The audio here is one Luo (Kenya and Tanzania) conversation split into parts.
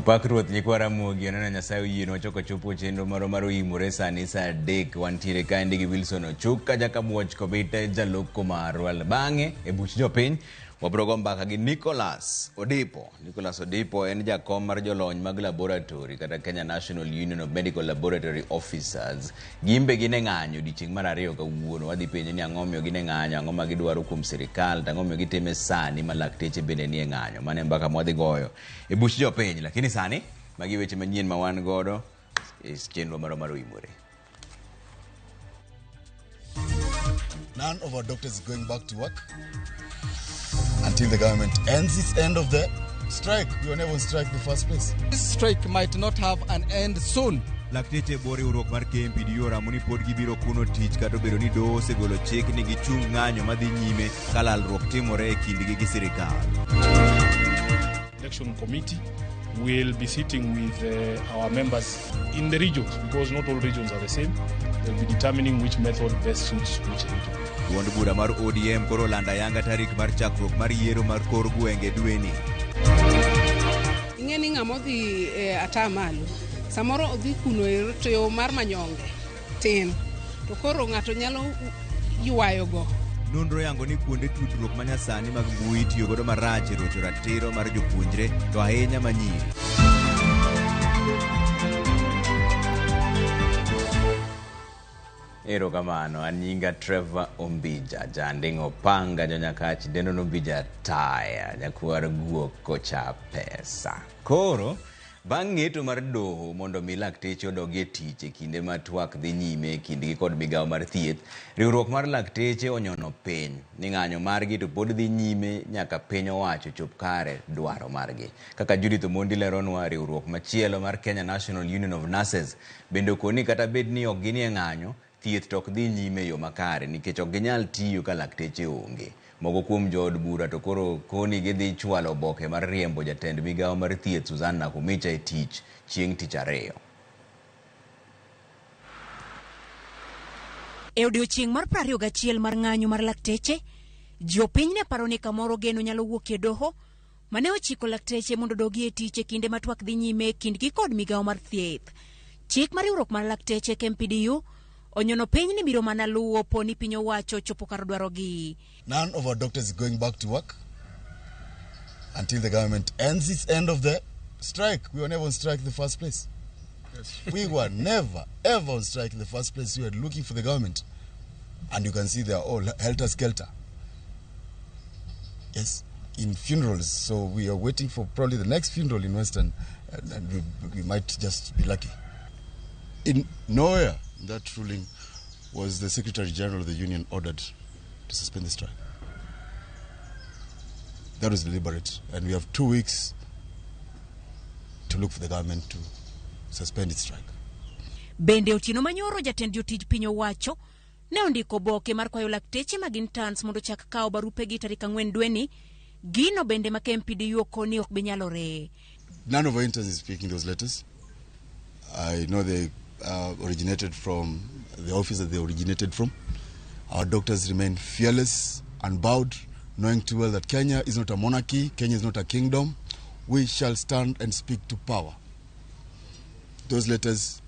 Pakruoth nyikwa Ramogi onena Nyasaye oyieno choko chopo chenro maro imore sani sa 3 wantiere kaendi gi Wilson Ochuk ka jakamuoch kobite jaloko marwal bang'e e buch jopiny wabrogo mbaka gi Nicholas Odipo en jakom mar jolony mag laboratory kata Kenya National Union of Medical Laboratory Officers gimbe gine ng'anyo dichieng' mar 2 kawuono wadhi penje ni ang'omio gine ng'anyo ang'o ma gidwaro kuom sirikal tang'omio gitime sani ma lakteche bende nie ng'anyo mane mbaka mwadhi goyo e buch jopiny lakini sani magi weche manyien ma wan godo chenro maro imore. None of our doctors is going back to work until the government ends its end of the strike. We were never on strike in the first place. This strike might not have an end soon. Lakteche bore urok mar KMPDU ramoni pod gibiro kuno tich kata obedo ni doho osegolo chik ni gichung ng'anyo madhi nyime ka lalruok timore e kindgi gi sirikal. Election committee will be sitting with our members in the regions because not all regions are the same. They'll be determining which method best suits which region. Duond bura mar ODM koro landa yanga tarik mar chakruok mar yiero mar kor gwenge dweni. Ing'eni ng'amo dhi atamalo samoro odhi kuno e toyo mar manyonge tin to koro ng'ato nyalo ywayo go. Nonro yango ni kuonde tudruok manyasani mag mbui tiyo godo marach e rocho ratiro mar jopuonjre to ahinya manyiri. Ero kamano anyinga Trevor Ombija jandingo panga jonyakachi dendo Ombija taya nyakwar guok kocha pesa. Koro bang' ng'eto mar doho mondo mi lakteche odogie tich e kinde ma twak dhi nyime kindgi kod migawo mar thieth riwruok mar lakteche onyono piny ni ng'anyo margi to pod dhi nyime nyaka piny owacho chop kare dwaro margi. Kaka Judith Omondi leronwa riwruok machielo mar Kenya National Union of Nurses bende okoni kata bed ni ok ginie ng'anyo thieth tok dhi nyime yo makare nikech ok ginyal tiyo ka lakteche onge. Mogo kuom jood bura to koro koni gidhi chwalo oboke mar riembo jatend migawo mar thieth Susanna Kumicha e tich chieng' tich ariyo. E odiochieng' mar 21 mar ng'anyo mar lakteche, jopiny ne paro ni kamoro geno nyalo wuokie doho mane ochiko lakteche mondo dogi e tich e kinde ma twak dhi nyime kindgi kod migawo mar thieth. Chik mar riwruok mar lakteche KMPDU onyono piny ni biro mana luwo poni piny owacho chopo kar dwarogi. None of our doctors is going back to work until the government ends its end of the strike. We were never on strike in the first place. Yes. We were never ever on strike in the first place. We were looking for the government, and you can see they are all helter-skelter. Yes, in funerals. So we are waiting for probably the next funeral in Western, and we might just be lucky. In nowhere in that ruling was the Secretary General of the Union ordered to suspend the strike. That was deliberate, and we have 2 weeks to look for the government to suspend its strike. Bende Otieno Manyoro jatend jotij piny owacho ne ondiko boke mar kwayo lakteche mag interns mondo chak kawo barupegi tarik 4 dweni gino bende ma KMPDU koni ok bi nyalore. None of our interns is speaking those letters. I know they originated from the office that they originated from. Our doctors remain fearless, unbowed, knowing too well that Kenya is not a monarchy, Kenya is not a kingdom. We shall stand and speak to power. Those letters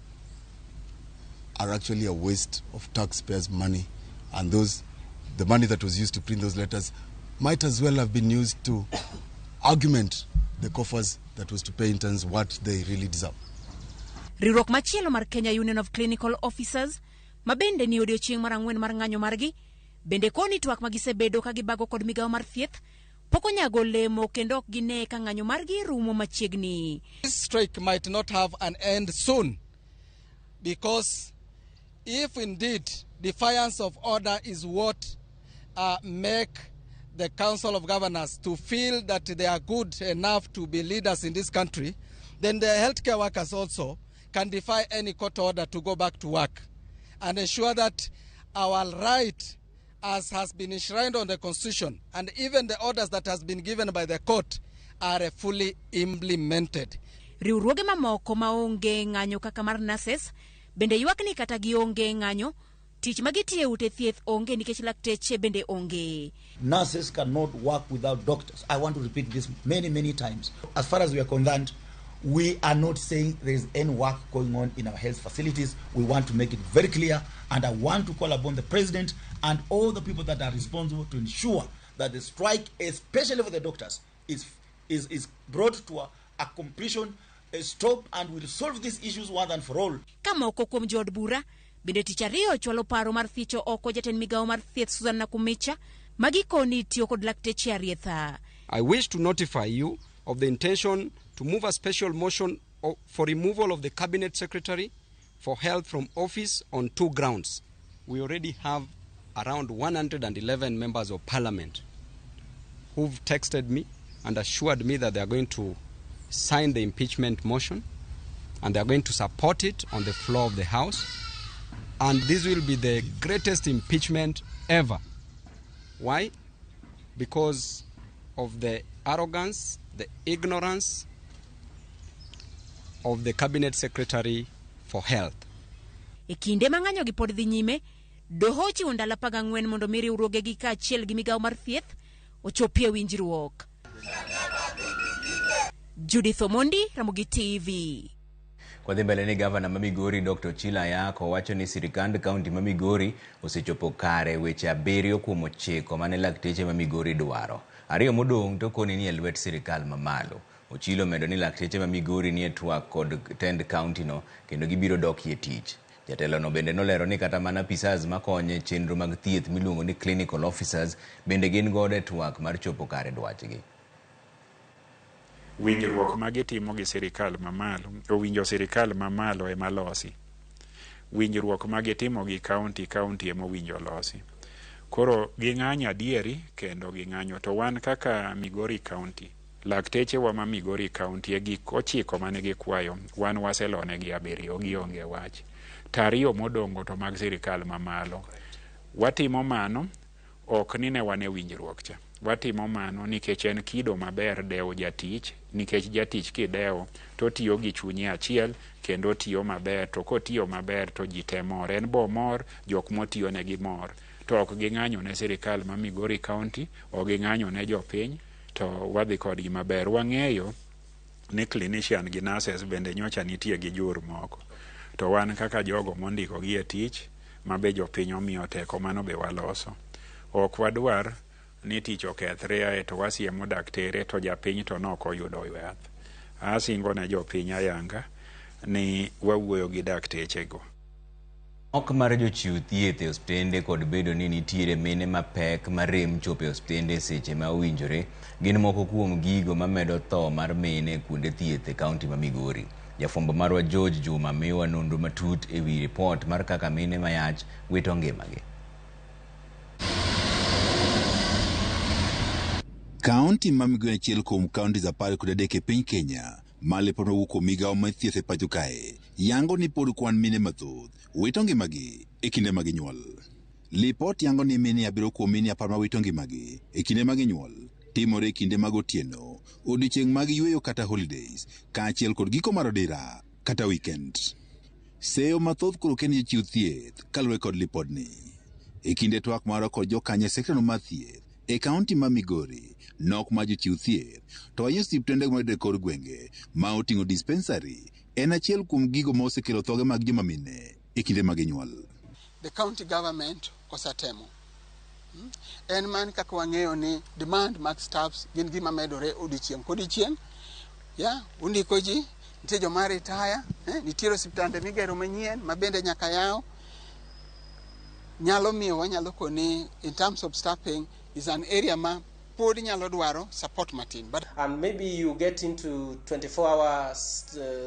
are actually a waste of taxpayers' money, and the money that was used to print those letters might as well have been used to augment the coffers that was to pay interns what they really deserve. Riwruok machielo mar Kenya Union of Clinical Officers mabende ni odiochieng' mar 4 mar ng'anyo margi bende koni twak magisebedo ka gibago kod migawo mar thieth pok onyago lemo kendo ok gine ka ng'anyo margi rumo machiegni. This strike might not have an end soon, because if indeed defiance of order is what make the Council of Governors to feel that they are good enough to be leaders in this country, then the healthcare workers also can defy any court order to go back to work and ensure that our right, as has been enshrined on the Constitution, and even the orders that has been given by the court, are fully implemented. Riwruoge mamoko maonge ng'anyo kaka mar nurses bende ywak ni kata gionge ng'anyo, tich magitiye ute thieth onge nikech lakteche bende onge. Nurses cannot work without doctors. I want to repeat this many times. As far as we are concerned, we are not saying there is any work going on in our health facilities. We want to make it very clear, and I want to call upon the President and all the people that are responsible to ensure that the strike, especially for the doctors, is brought to a completion, a stop, and will solve these issues once and for all. Kamoko kuom jod bura bende tich ariyo chwalo paro mar thicho oko jatend migawo mar thieth Susan Nakumicha magikoni tiyo kod lakteche arietha. I wish to notify you of the intention to move a special motion for removal of the Cabinet Secretary for Health from office on 2 grounds. We already have around 111 members of Parliament who've texted me and assured me that they are going to sign the impeachment motion and they are going to support it on the floor of the House. And this will be the greatest impeachment ever. Why? Because of the arrogance, the ignorance of the Cabinet Secretary for Health. E kinde mang'anyo gi pod dhi nyime, doho chiwo ndalo 14 mondo mi riwruoge gi kaachiel gi migawo mar thieth ochopie winjruok. Judith Omondi, Ramogi TV. Kwa dhi mbele ni gavana ma Migori Dr. Chila Yako wacho ni sirikand kaunti ma Migori osechopo kare weche 7 kuom 9 mane lakteche ma Migori dwaro. Ariyo modong' to koni ni lwet sirikal mamalo. Ochilo medo ni lakteche ma Migori ni twak kod tend county no kendo gibiro dokie tich. Jatelo no bende nolero ni kata mana pisas makonye chenro mag thieth miluongo ni clinical officers bende gin gode twak mar chopo kare dwachgi. Winjruok magitimo gi sirikal mamalo, owinjo sirikal mamalo ema losi. Winjruok magitimo gi county ema owinjo losi. Koro ging'anyo adieri kendo ging'anyo to wan kaka Migori County. Lakteche wa ma Migori County e gik 9 mane gikwayo, wan waselone gi 7 gionge wach. Tariyo modongo to mag sirikal mamalo. Watimo mano ok ni ne wane winjruok cha. Watimo mano nikech en kido maber dewo jatich, nikech jatich kidewo to tiyo gi chunye achiel kendo tiyo maber, to kotiyo maber to ji temor, en bo mor, jok motiyo ne gi mor. To ok ging'anyo ne sirikal ma Migori County, ok ging'anyo ne jopiny, to wadhi kodgi maber. Wang'eyo ni clinician gi nurses bende nyocha nitie gi jur moko. To wan kaka jogo mondiko gi e tich, mabe jopiny omiyo teko, mano be waloso. Ok wadwar ni tich okethre to wasiemo daktere to japiny to noko yudo yath. Asingo ne jopiny ayanga ni wawuoyo gi dakteche go. Ok mar jochiw thieth e hospitende kod bedo ni nitiere mine mapek marem chopo e hospitende seche ma owinjore gin moko kuom gigo mamedo tho mar mine kuonde thieth e kaunti ma Migori. Jafwambo marwa George Juma miwa nonro matut e wi report mar kaka mine mayach wito ngimagi. Kaunti ma Migori achiel kuom kaunti 13 e piny Kenya malipo nowuok migawo mar thieth e pacho kae yango ni pod kwan mine mathoth wito ngimagi e kinde mag nyuol. Lipot yango ni mine 7 kuom mine 10 ma wito ngimagi e kinde mag nyuol timore e kinde mag otieno, odiechieng' mag yweyo kata holidays, kaachiel kod giko mar odira kata weekend. Seyo mathoth koro ken jochiw thieth kaluwore kod lipodni. E kinde twak moro kod jokanye sekta no mar thieth e kaunti ma Migori nok ma jochiw thieth to wanyo osiptende mayudore kor gwenge ma oting'o dispensary en achiel kuom gigo ma osekelo thoge mag joma mine e kinde mag nyuol. The county government osatemo. En man kaka wang'eyo ni demand mag staffs gin gima medore odiechieng' kodiechieng'. Undiko ji, nitie joma retire, nitiere osiptande migero manyien mabende nyaka yaw. Nyalo miyo wanyalo koni in terms of staffing is an area ma pod nyalo dwaro support matin. And maybe you get into 24-hour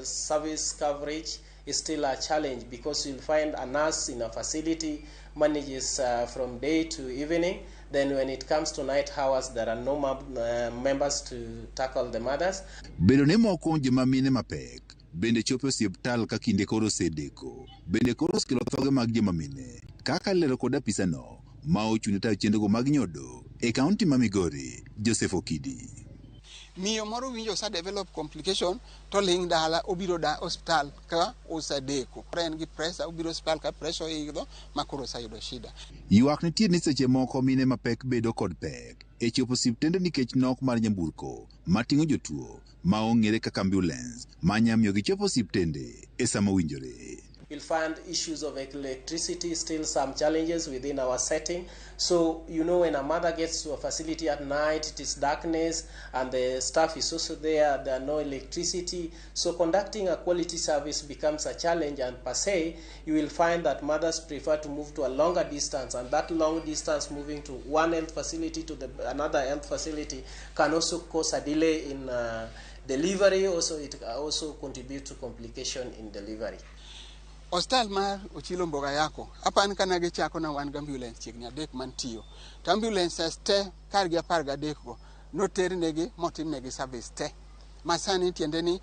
service coverage is still a challenge because you'll find a nurse in a facility manages from day to evening. Then when it comes to night hours, there are no members to tackle the mothers. Bedo ne moko joma mine mapek bende chopo osiptal ka kinde koro sedeko. Bende koro skelo thoge mag joma mine. Kaka lero kod apisano ma ochung' tayo chenrogo mag nyodo e kaunti ma Migori, Joseph Okidi. Miyo moro winjo sa develop complication to ling dala obiro da hospital ka osadeko. En gi pressure obiro hospital ka pressure idho makoro sayudo shida. Ywak nitie ni seche moko mine mapek bedo kod pek e chopo osiptende nikech nok mar nyamburko mating'o jotuo ma ong'ere kaka ambulance ma nyamiyo gichopo osiptende e sama owinjore. You'll find issues of electricity, still some challenges within our setting. So, you know, when a mother gets to a facility at night, it is darkness and the staff is also there are no electricity. So conducting a quality service becomes a challenge, and per se, you will find that mothers prefer to move to a longer distance, and that long distance moving to one health facility to another health facility can also cause a delay in delivery. Also, it also contributes to complication in delivery. Hostal mar Ochilo Mboga yako apan kana gi chako na wan ambulance chiegni adek mantiyo to ambulances te kar gi 13 go noternegi motimnegi service te masani tiende ni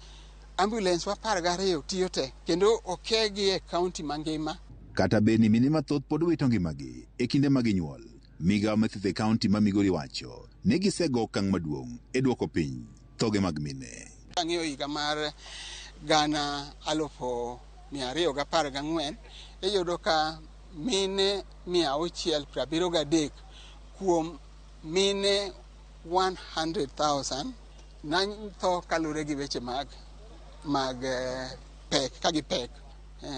ambulance wa 12 tiyo te kendo okegi e county mangima. Kata beni mine mathoth pod wito ngimagi e kinde mag nyuol, migawo mathieth e kaunti ma Migori wacho ne gisego okang' maduong' e duoko piny thoge mag mine. Ang'eyo higa mar gana 214 iyudo ka mine 673 kuom mine 100,000 natho kalure gi weche mag pek kagi pek.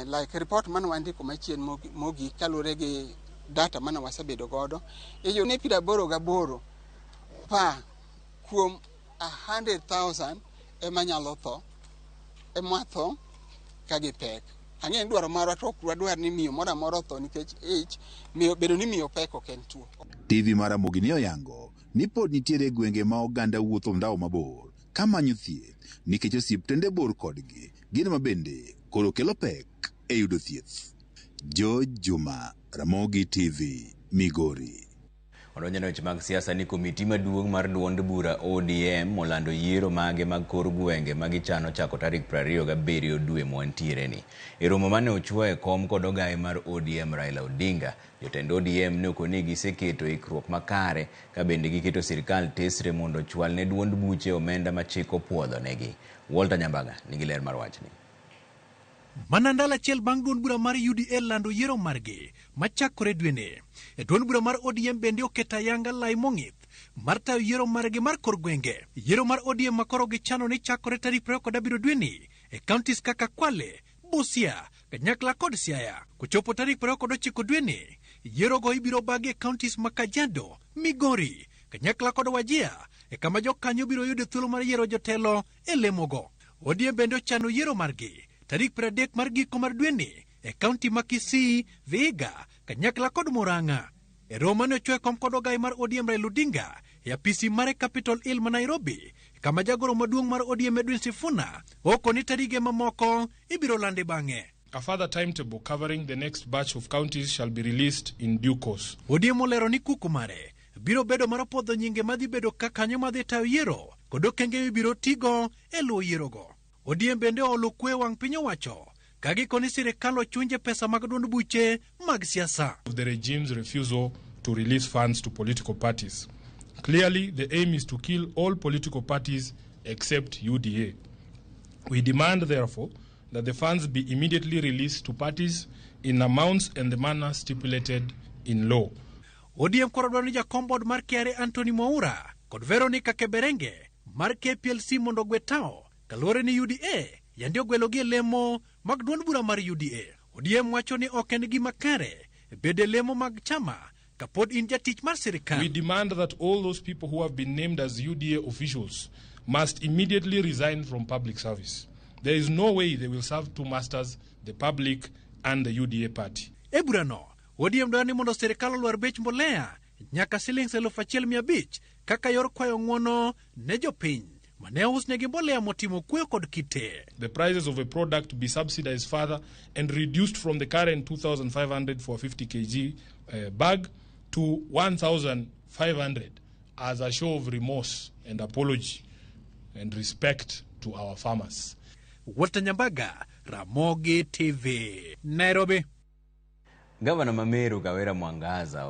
Like report man wandiko machien mogi kalure gi data mana wasebedo godo iyudo ni 88 pa kuom 100,000 emanyalo tho ematho kagi pek. Ang'e dwaro marwa to dwar ni miyo mora moro tho nikech miyo bedo ni miyo pek ok en tuo. TV mar Ramogi ne oyango ni pod nitiere gwenge ma oganda wuotho ndao mabor kamanyo thieth nikech osiptende bor kodgi, gin ma bende koro kelo pek e yudo thieth. Juma, Ramogi TV, Migori. Odonjone weche mag siasa ni komiti maduong' mar duond bura ODM olando yiero mage mag kor gwenge magichano chako tarik 27 dwe mwantiere ni. E romo mane ochwo e kom kod ogaye mar ODM Raila Odinga, jotend ODM ne okoni giseketo ikruok makare ka bende giketo sirkal tesre mondo chwal ne duond buche omenda ma chik opuodho negi. Walter Nyambaga nigi ler mar wachni. Manandala chiel bang' duond bura mar UDA lando yiero margi machakore dwene. E duond bura mar ODM bende oketa yanga lai mong'ith mar tayo yiero margi mar kor gwenge. Yiero mar ODM makoro gichano ni chakore tarik 27 dweni e counties kaka Kwale, Busia, Kanyakla kod Siaya. Kuchopo tarik 29 dweni, yiero go ibiro bagi e counties ma Kajiado, Migori, Kanyakla kod Wajir, e kama jokanyo biro yudo thuolo mar yiero jotelo e lemogo. ODM bende ochano yiero margi tarik 30 mar giko mar dweni e kaunti ma Kisii, Vihiga, Kanyakla kod Murang'a. E romo ne ochwe kom kod ogaye mar ODM Raila Odinga e apisi mare Capitol Hill ma Nairobi, kama jagoro maduong' mar ODM Edwin Sifuna okoni tarige mamoko ibiro lande bang'e. A further timetable covering the next batch of counties shall be released in due course. ODM olero ni kuku mare biro bedo maropodho nyinge madhi bedo kakanyo madhi tayo yiero kod okenge ibiro tigo e luwo yierogo. ODM bende olo kwe wang' piny owacho kagikoni sirikal ochunje pesa mag duond buche mag siasa. The regime's refusal to release funds to political parties. Clearly, the aim is to kill all political parties except UDA. We demand, therefore, that the funds be immediately released to parties in amounts and the manner stipulated in law. ODM koro dwaro ni jakom board mar KRA Anthony Mwaura kod Veronica Keberenge mar KPLC mondo gwetao kaluwore ni UDA yandi ogwelogi e lemo mag duond bura mar UDA. ODM wacho ni ok en gima kare bede lemo mag chama kapod in jatich mar sirikal. We demand that all those people who have been named as UDA officials must immediately resign from public service. There is no way they will serve two masters, the public and the UDA party. E burano, ODM dwaro ni mondo sirikal olwar bech mbolea nyaka shillings 1,500 kaka yor kwayo ng'wono ne jopiny. mane ousnegi mbolea motimo kuyo kod kite. The prices of a product be subsidized further and reduced from the current 2,500 for a 50 kg bag to 1,500 as a show of remorse and apology and respect to our farmers. Walter Nyambaga, Ramogi TV, Nairobi. Gavana Mameru Kawera Mwangaza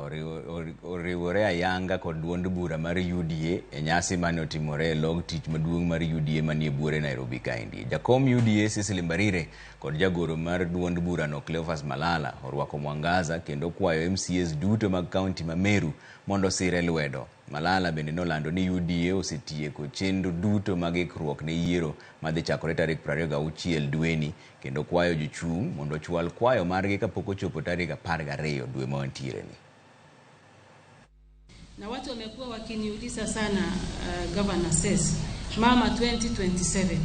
oriwore ayanga kod duond bura mar UDA e nyasi mane otimore log tich maduong' mar UDA manie buore Nairobi kaendi. Jakom UDA Cecily Mbarire kod jagoro mar duond bura no Cleophas Malala orwako Mwangaza kendo kwayo MCAs duto mag kaunti Mameru mondo sire lwedo. Malala bende nolando ni UDA osetieko chenro duto mag ikruok ne yiero madhi chakore tarik 26 dweni kendo kwayo jochung' mondo chwal kwayo margi kapok ochopo tarik 12 dwe ma wantiere ni. Na watu wamekuwa wakiniuliza sana Governor says, mama 2027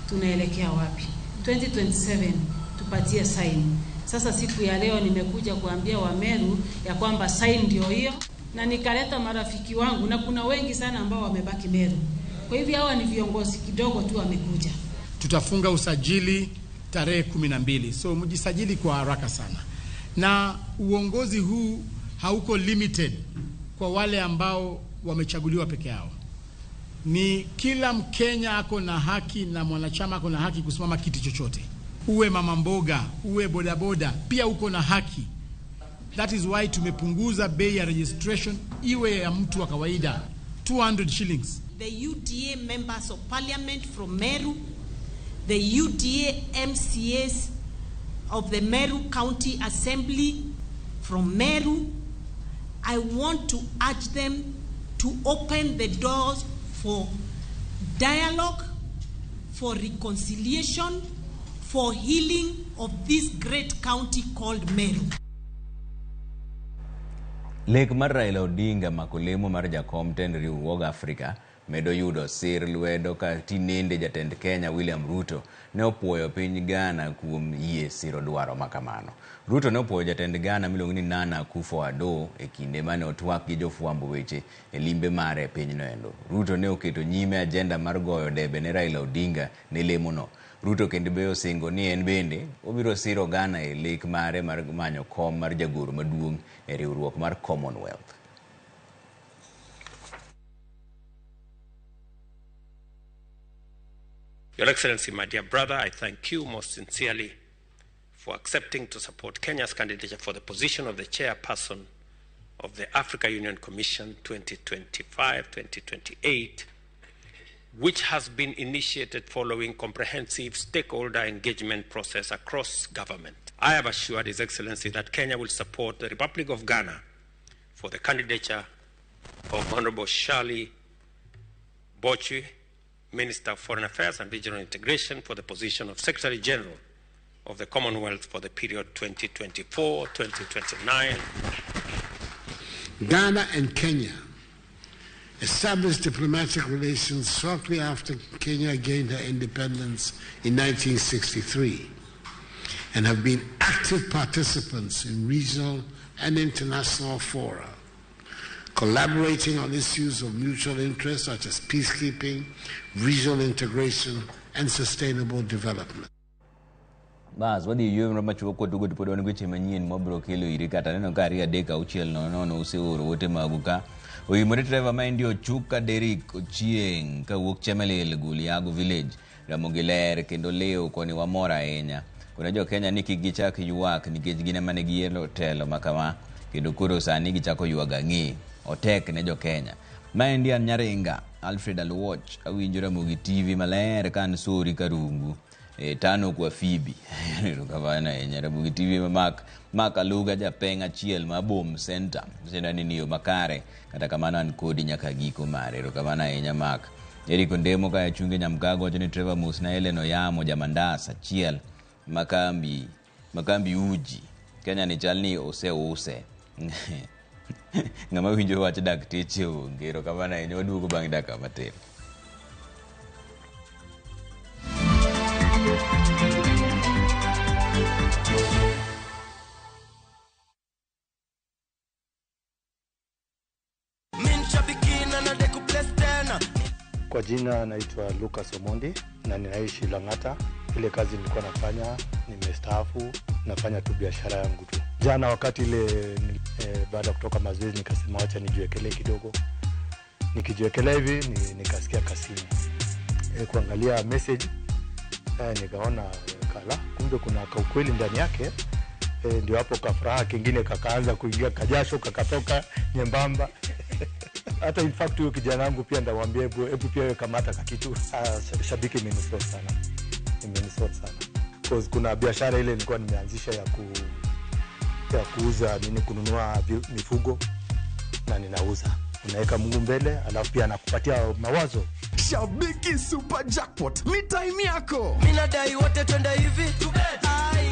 tunaelekea wapi? 2027 tupatie sign. Sasa siku ya leo nimekuja kuambia Wameru ya kwamba sign ndio hiyo, na nikaleta marafiki wangu na kuna wengi sana ambao wamebaki Meru. Kwa hivyo hawa ni viongozi kidogo tu wamekuja. Tutafunga usajili tarehe 12. So mjisajili kwa haraka sana. Na uongozi huu hauko limited kwa wale ambao wamechaguliwa peke yao. Ni kila Mkenya ako na haki na mwanachama ako na haki kusimama kiti chochote. Uwe mama mboga, uwe bodaboda, pia uko na haki. That is why tumepunguza bei ya registration iwe ya mtu wa kawaida 200 shillings. The UDA members of parliament from Meru, the UDA MCAs of the Meru County Assembly from Meru, I want to urge them to open the doors for dialogue, for reconciliation, for healing of this great county called Meru. Lek mar Raila Odinga makolemo mar jakom tend riwruog Afrika medo yudo sir lwedo ka tinende jatend Kenya William Ruto ne opuoyo piny Ghana kuom yie siro dwaro makamano. Ruto ne opuoyo jatend Ghana miluongo ni Nana Akufo-Addo e kinde mane otwak gi jofwambo weche e limbe mare e pinyno endo. Ruto ne oketo nyime ajenda mar goyo debe ne Raila Odinga ne lemono. Ruto kende be osingo ni en bende obiro siro Ghana e lek mare mar manyo kom mar jagoro maduong' e riwruok mar Commonwealth. Your Excellency, my dear brother, I thank you most sincerely for accepting to support Kenya's candidature for the position of the chairperson of the Africa Union Commission 2025-2028, which has been initiated following comprehensive stakeholder engagement process across government. I have assured His Excellency that Kenya will support the Republic of Ghana for the candidature of Honorable Shirley Bochi, Minister of Foreign Affairs and Regional Integration, for the position of Secretary General of the Commonwealth for the period 2024-2029. Ghana and Kenya established diplomatic relations shortly after Kenya gained her independence in 1963 and have been active participants in regional and international fora, collaborating on issues of mutual interest such as peacekeeping, regional integration, and sustainable development. Bas wadi yue mrama chuko tugo tipodoni Weche Manyien mobro kelo iri kata neno kari adeka uchiel no useoro wote maguka. Oyimore driver ma ndio Chuka Derrick Ochieng ka wuok Chemelil Guliago Village Ramogi ler kendo leo koni wamora enya. Kuna jo Kenya ni kigichak yuak nikech gine mane gielo telo makama kendo koro sani gichako yuaga ng'i otek ne jo Kenya. Ma ndian Nyaringa Alfred Alwatch awinjo RamogiTV maler kan sori karungu tano kwa Fibi kavana enya RamogiTV Mark Aluga japeng achiel ma bom center senda niyo makare kata kamano an kodi nyaka giko mare kavana enya Mark Eric Ndemo ka chunge Nyamkago joni Trevor Musna Eleno Yamo Jamandasa achiel makambi uji Kenya ni chalni ose ngama winjo wach dakteche onge kavana enya waduogo bang' daka matin. Kwa jina naitwa Lucas Omondi na ninaishi Lang'ata. Ile kazi nilikuwa nafanya nimestaafu, nafanya tu biashara yangu tu. Jana wakati ile baada kutoka mazoezi nikasema acha nijiwekelee kidogo. Nikijiwekelea hivi nikasikia kasimu. Kuangalia message nikaona kala kumbe kuna ukweli ndani yake. Ndio hapo kafuraha kingine kakaanza kuingia, kajasho kakatoka nyembamba. Hata in fact huyo kijana wangu pia ndamwambia hebu pia wewe kamata kakitu. Shabiki imenisort sana. Imenisort sana. Because kuna biashara ile nilikuwa nimeanzisha ya kuuza kununua mifugo na ninauza. Unaweka Mungu mbele alafu pia anakupatia mawazo. Shabiki Super Jackpot ni time yako. Mina dai wote twenda hivi.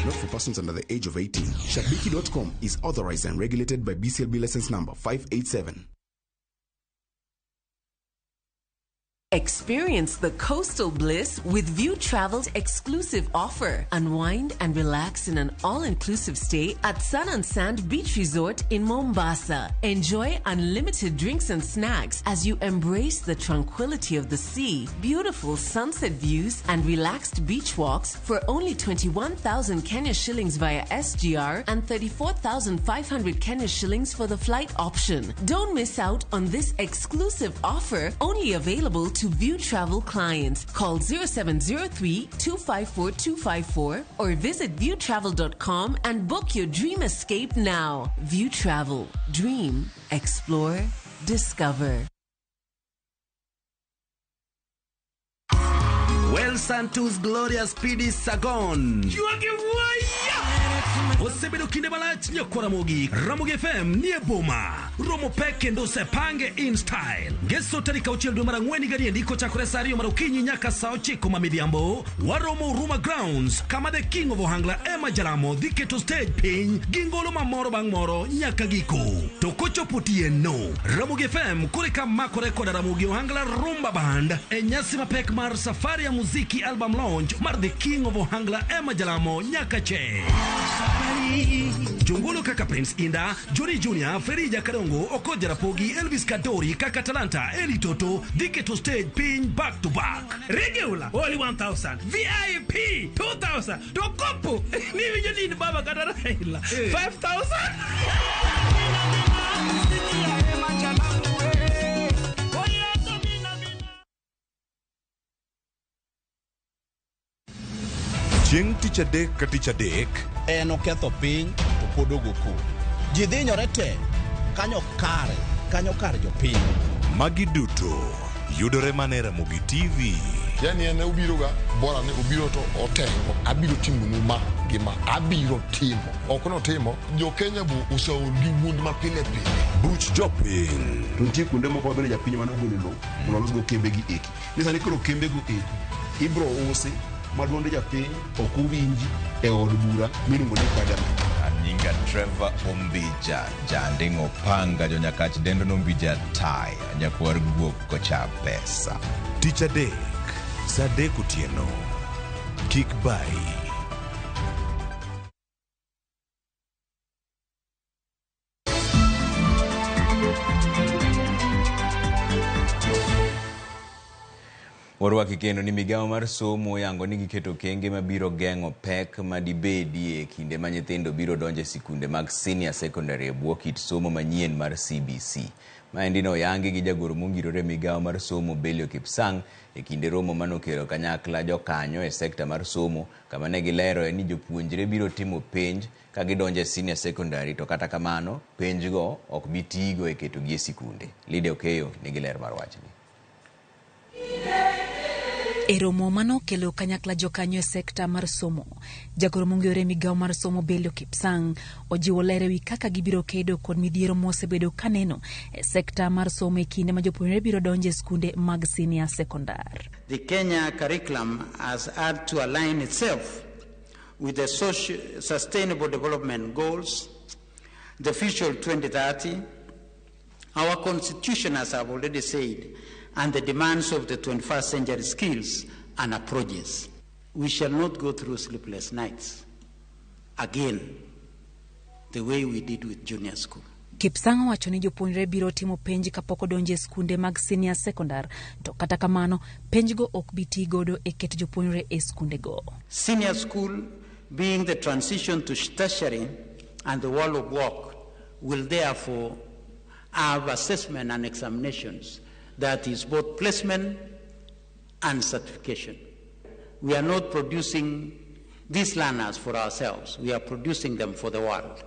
Not for persons under the age of 18. Shabiki.com is authorized and regulated by BCLB license number 587. Experience the coastal bliss with View Travel's exclusive offer. Unwind and relax in an all-inclusive stay at Sun and Sand Beach Resort in Mombasa. Enjoy unlimited drinks and snacks as you embrace the tranquility of the sea, beautiful sunset views, and relaxed beach walks for only 21,000 Kenya shillings via SGR and 34,500 Kenya shillings for the flight option. Don't miss out on this exclusive offer, only available to View Travel clients. Call 0703-254-254 or visit viewtravel.com and book your dream escape now. View Travel. Dream. Explore. Discover. Well, Santos Gloria Speedy Sagon. Osebedo kinde malach nyoko Ramogi. Ramogi FM nie boma. Romo peke ndo sepange in style. Geso tarika uchel mara ngweni gari ndiko chakore sario mara ukinyi nyaka sao chiko mamidhiambo. Waromo Ruma Grounds. Kama the king of Ohangla Emma Jalamo dhike to stage piny. Gingolo mamoro bang moro nyaka giko. Tokocho putie no. Ramogi FM kurika mako rekoda Ramogi Ohangla Rumba Band. Enyasi mapek mar safari ya muziki album launch mar the king of Ohangla Emma Jalamo nyaka che. Jungolo kaka Prince Inda, Johnny Junior, Ferija Karongo, Okoja Rapogi, Elvis Kadori, Kaka Talanta, Eli Toto, Dike to stage pin back to back. Regular, only 1,000. VIP, 2,000. Tokopo, nivi jodini baba kadara hila. 5,000. Chieng' tich adek ka tich adek en oketho piny to pod ogoku. Ji dhinyore te kanyo kar jopiny. Magi duto yudore mana e Ramogi TV. Yani ene ubiroga bora ne ubiro to otengo abiro timo numa gima abiro timo ok no timo jo Kenya bu usaongi wuond mapile pile buch jopiny to nitie kuonde moko bende japiny mane ogolo lo mondo losgo kembe gi eki nisani koro kembe go eki ibro usi maduonde japiny ok uwinji e od bura miluongo ni parliament. Nyinga Trevor Ombija, Janding Opanga, Jonyakach Dendo Nombija Tai, Nyakwar Guok Kocha Pesa. Tich adek, sa adek otieno. Kik bai. Warwaki kendo ni migawo mar somo yango ni giketo kenge mabiro geng'o pek madibedi e kinde ma nyithindo biro donje sikunde mag senior secondary e bwo kit somo manyien mar CBC. Maendino yangi gi jagoro mongirore migawo mar somo Belio Kipsang e kinde romo manokelo kanyakla jokanyo e sekta mar somo kama ne gilero ni jopuonjre biro timo penj ka gidonje senior secondary to kata kamano penjgo ok bitigo e keto gi sikunde. Lide Okeyo ni giler mar wachni. E romo mano kelo kanyakla jokanyo e sekta mar somo, jagoro mongirore migawo mar somo Belio Kipsang ojiwo lero wi kaka gibiro kedo kod midhiero mosebedo kaneno e sekta mar somo e kinde ma jopuonjre biro donje skunde mag senior secondary. The Kenya curriculum has had to align itself with the sustainable development goals, the Vision 2030, our constitution, as I've already said, and the demands of the 21st century skills and approaches. We shall not go through sleepless nights again, the way we did with junior school. Kipsang wacho ni jopuonjre biro timo penj kapok odonje skunde mag senior secondary, to kata kamano penjgo ok bi ti godo e ket jopuonjre e skunde go. Senior school being the transition to tertiary and the world of work will therefore have assessment and examinations, that is both placement and certification. We are not producing these learners for ourselves, we are producing them for the world.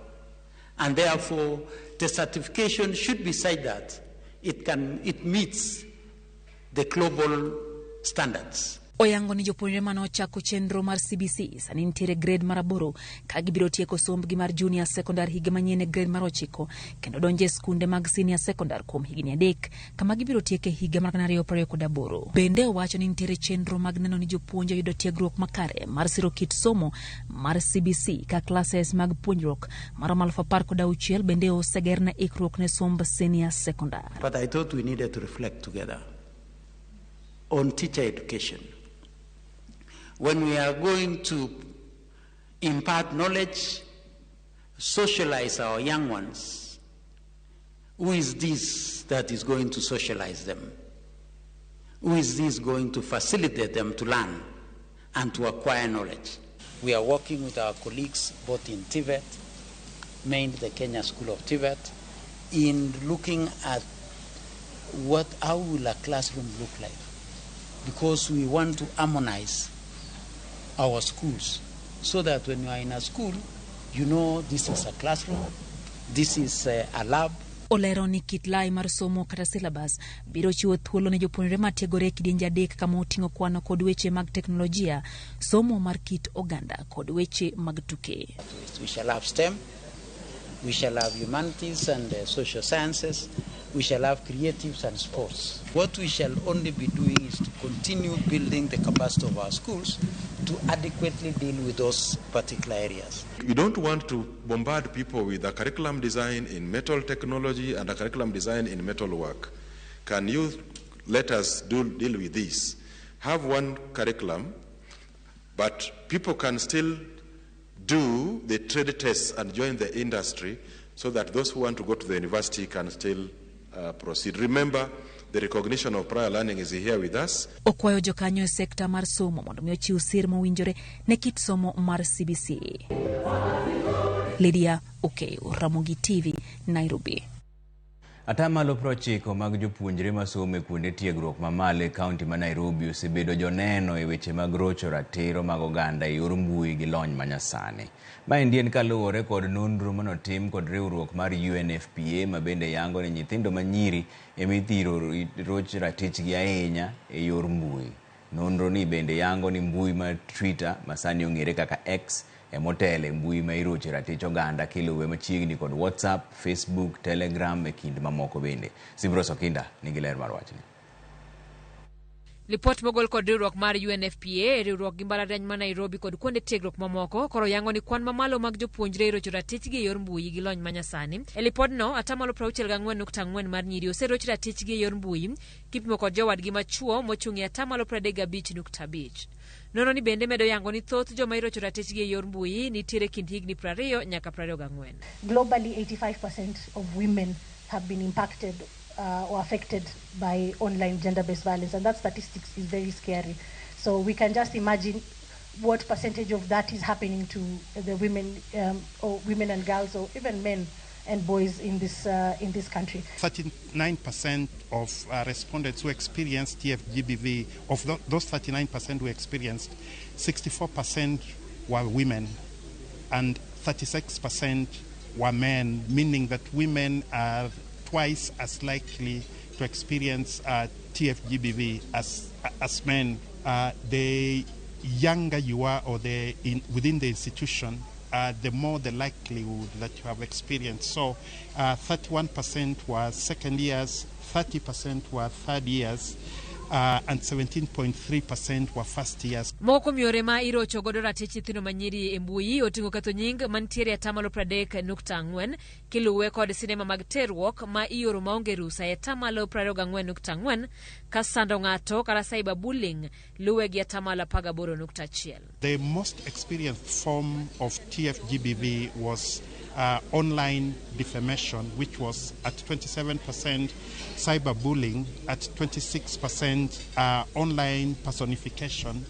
And therefore, the certification should be such that it meets the global standards. Oyango ni jopuonjre mano chako chenro mar CBC sani nitiere grade mar 8 ka gibiro tieko sombgi mar junior secondary higa manyien e grade mar 9 kendo donje skunde mag senior secondary kuom higni 3 kama gibiro tieke higa mar 2028. Bende owacho ni nitiere chenro mag neno ni jopuonje yudo tiegruok makare mar siro kit somo mar CBC ka classes mag puonjruok mar 2016 bende oseger na ikruok ne somb senior secondary. But I thought we needed to reflect together on teacher education. When we are going to impart knowledge, socialize our young ones, who is this that is going to socialize them? Who is this going to facilitate them to learn and to acquire knowledge? We are working with our colleagues both in TVET, mainly the Kenya School of TVET, in looking at how will a classroom look like, because we want to harmonize our schools so that when you are in a school, you know this is a classroom, this is a lab. Olero ni kit lai mar somo kata syllabus biro chiwo thuolo ne jopuonjre matiegore kidienje 3 kama oting'o kwano kod weche mag teknolojia, somo mar kit oganda kod weche mag tuke. We shall have STEM, we shall have humanities and social sciences, we shall have creatives and sports. What we shall only be doing is to continue building the capacity of our schools to adequately deal with those particular areas. You don't want to bombard people with a curriculum design in metal technology and a curriculum design in metal work. Can you let us deal with this? Have one curriculum, but people can still do the trade tests and join the industry so that those who want to go to the university can still proceed. Remember, the recognition of prior learning is here with us. Okwayo jokanyo e sekta mar somo mondo mi ochiw sir mowinjore ne kit somo mar CBC. Lydia Okeyo, Ramogi TV, Nairobi. Atamalo 90 mag jopuonjre masomo e kuonde tiegruok mamalo e kaunti ma Nairobi osebedo joneno e weche mag rocho ratiro mag oganda e yor mbui gi lony manyasani. Maendi en kaluwore kod nonro manotim kod riwruok mar UNFPA ma bende yango ni nyithindo manyiri emithiro roch ratichgi ahinya e yor mbui. Nonro ni bende yango ni mbui ma Twitter masani ong'ere kaka X emotele mbui ma iroche ratich oganda kiluwe machiegni kod WhatsApp, Facebook, Telegram e kind mamoko bende. Sibros Okinda nigi ler mar wachni. Lipot mogol kod riwruok mar UNFPA, riwruok gi mbalariany ma Nairobi kod kuonde tiegruok mamoko koro yango ni kwan mamalo mag jopuonjre irocho ratichgi e yor mbui gi lony manyasani. E lipodno atamalo 64.4 mar nyiri oseroch ratichgi e yor mbui kipimo kod jowadgi machuo mochung'e atamalo 35.5. Nono ni bende medo yango ni thoth joma irocho ratichgi e yor mbui nitiere kind higni 20 nyaka 24. Globally, 85% of women have been impacted or affected by online gender-based violence, and that statistics is very scary. So we can just imagine what percentage of that is happening to the women, or women and girls, or even men and boys in this country. 39% of respondents who experienced TFGBV, of those 39% who experienced, 64% were women and 36% were men, meaning that women are twice as likely to experience TFGBV as men. The younger you are or within the institution, the more the likelihood that you have experienced. So 31% were second years, 30% were third years, and 17.3% were first years. Moko miore ma irocho godo ratich nyithindo manyiri e mbui oting'o ketho nying mantiere atamalo 30.4 kiluwe kod sinema mag terruok ma ioro maonge rusa e atamalo 24.4 ka sando ng'ato kata cyber bullying luwe gi atamalo 18.1. The most experienced form of TFGBV was online defamation, which was at 27%, cyberbullying at 26%, online personification,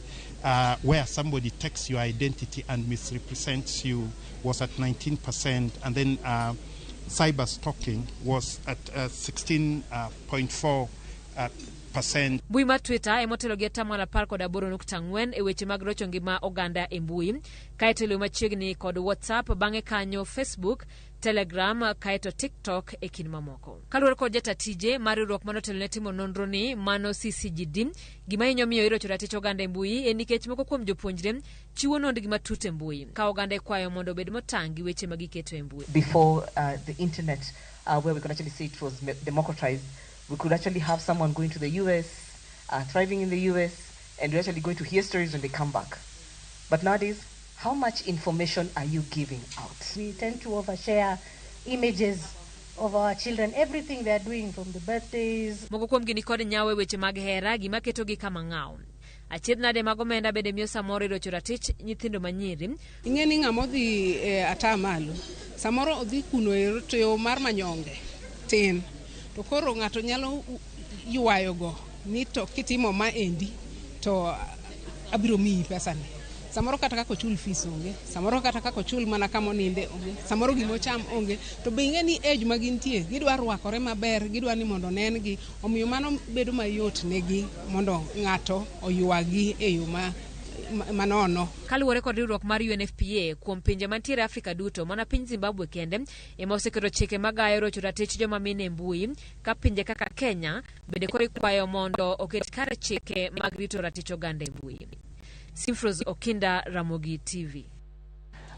where somebody takes your identity and misrepresents you, was at 19%, and then cyber stalking was at 16.4%. Mbui mar Twitter emotelo gi atamalo 18.4 e weche mag rocho ngima oganda e mbui, kaeto iluwo machiegni kod WhatsApp, bang'e kanyo Facebook, Telegram, kaeto TikTok e kind mamoko. Kaluwore kod jatatije mar riwruok manotelo ne timo nonro ni mano CCGD, gima hinyo miyo irocho ratich oganda e mbui en nikech moko kuom jopuonjre chiwo nondgi matut e mbui ka oganda ikwayo mondo obed motang' gi weche magiketo e mbui. Before the internet, where we could actually see it was democratized, we could actually have someone going to the US, thriving in the US, and we're actually going to hear stories when they come back. But nowadays, how much information are you giving out? We tend to overshare images of our children, everything they're doing from the birthdays. Moko kuom gini kod nyawe weche mag hera gima keto gi kama ng'aw. Achiedh nade mag omenda bede miyo samoro irocho ratich nyithindo manyiri. Ing'eni ng'amo dhi atamalo. Samoro odhi kuno e yo mar manyonge tin. To koro ng'ato nyalo yuayo go ni to kitimo ma endi to abiro miyi pesa ni. Samoro kata kako chul fees onge, samoro kata kako chul mana kama oninde onge, samoro gimo cham onge, to be ing'eni age ma gintie, gidwa rwakore maber, gidwa ni mondo nen gi, omiyo mano bedo mayot negi mondo ng'ato oyuagi e yo manono. Kaluwore kod riwruok mar UNFPA kuom pinje mantiere Afrika duto, mana piny Zimbabwe kende ema oseketo chike magayo rocho ratich joma mine e mbui, ka pinje kaka Kenya bende koro ikwayo mondo oket kare chike mag rito ratich oganda e mbui. Simfros Okinda, Ramogi TV.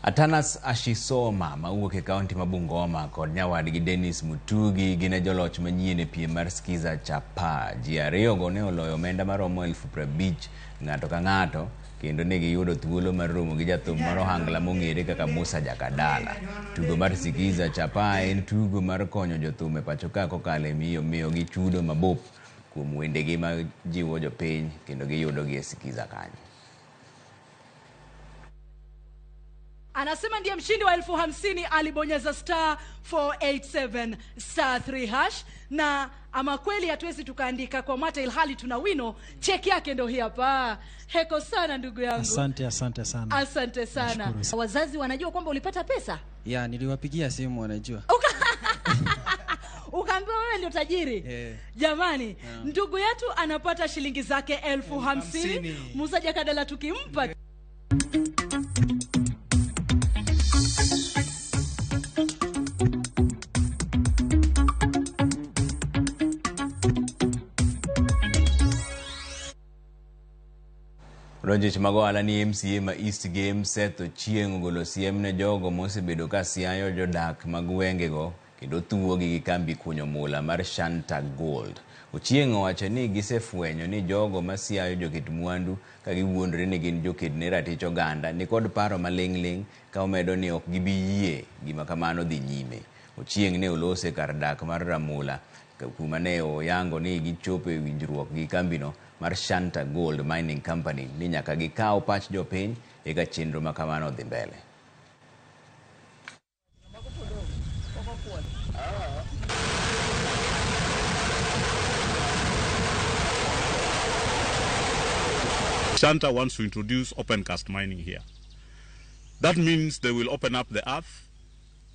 Atanas Ashisoma mawuok e kaunti ma Bungoma kod nyawadgi Dennis Mutugi gin joloch manyien e piem mar skiza chapa. Ji ariyo go ne oloyo omenda maromo 50,000 ng'ato ka ng'ato, kendo ne giyudo thuolo mar romo gi jathum mar ohangla mong'ere kaka Musa Jakadala. Tugo mar skiza chapa en tugo mar konyo jothum e pacho ka kokalo e miyo gi chudo mabup kuom wendegi ma jiwo jopiny kendo giyudo gi e skiza kanyo. Anasema ndiye mshindi wa 50,000 alibonyeza *487 *3#, na ama kweli hatuwezi tukaandika kwa mata ilhali tuna wino. Cheki yake ndio hii hapa. Heko sana ndugu yangu. Asante sana. Asante sana. Wazazi wanajua kwamba ulipata pesa? Ya, niliwapigia simu wanajua. Ukaambiwa wewe ndio tajiri. Jamani, ndugu yetu anapata shilingi zake 50,000. Musa Jakadala tukimpa. Rojich magoala ni MCA ma East Game Seth Ochieng ogolo siem ne jogo mosebedo ka siayo jodak mag wengego kendo thuogi gi kambi kunyo mula mar Shanta Gold. Ochieng owacho ni gisefwenyo ni jogo ma siayo joket mwandu ka giwuondre ni gin joket ne ratich oganda ni kod paro maling'ling ka omedo ni ok gibi yie gima kamano dhi nyime. Ochieng ne olose kar dak mar Ramula kuma ne oyango ni gichopo e winjruok gi kambino mar Shanta Gold Mining Company ni nyaka gikaw pach jopiny eka chenro ma kamano dhi mbele. Shanta wants to introduce open cast mining here. That means they will open up the earth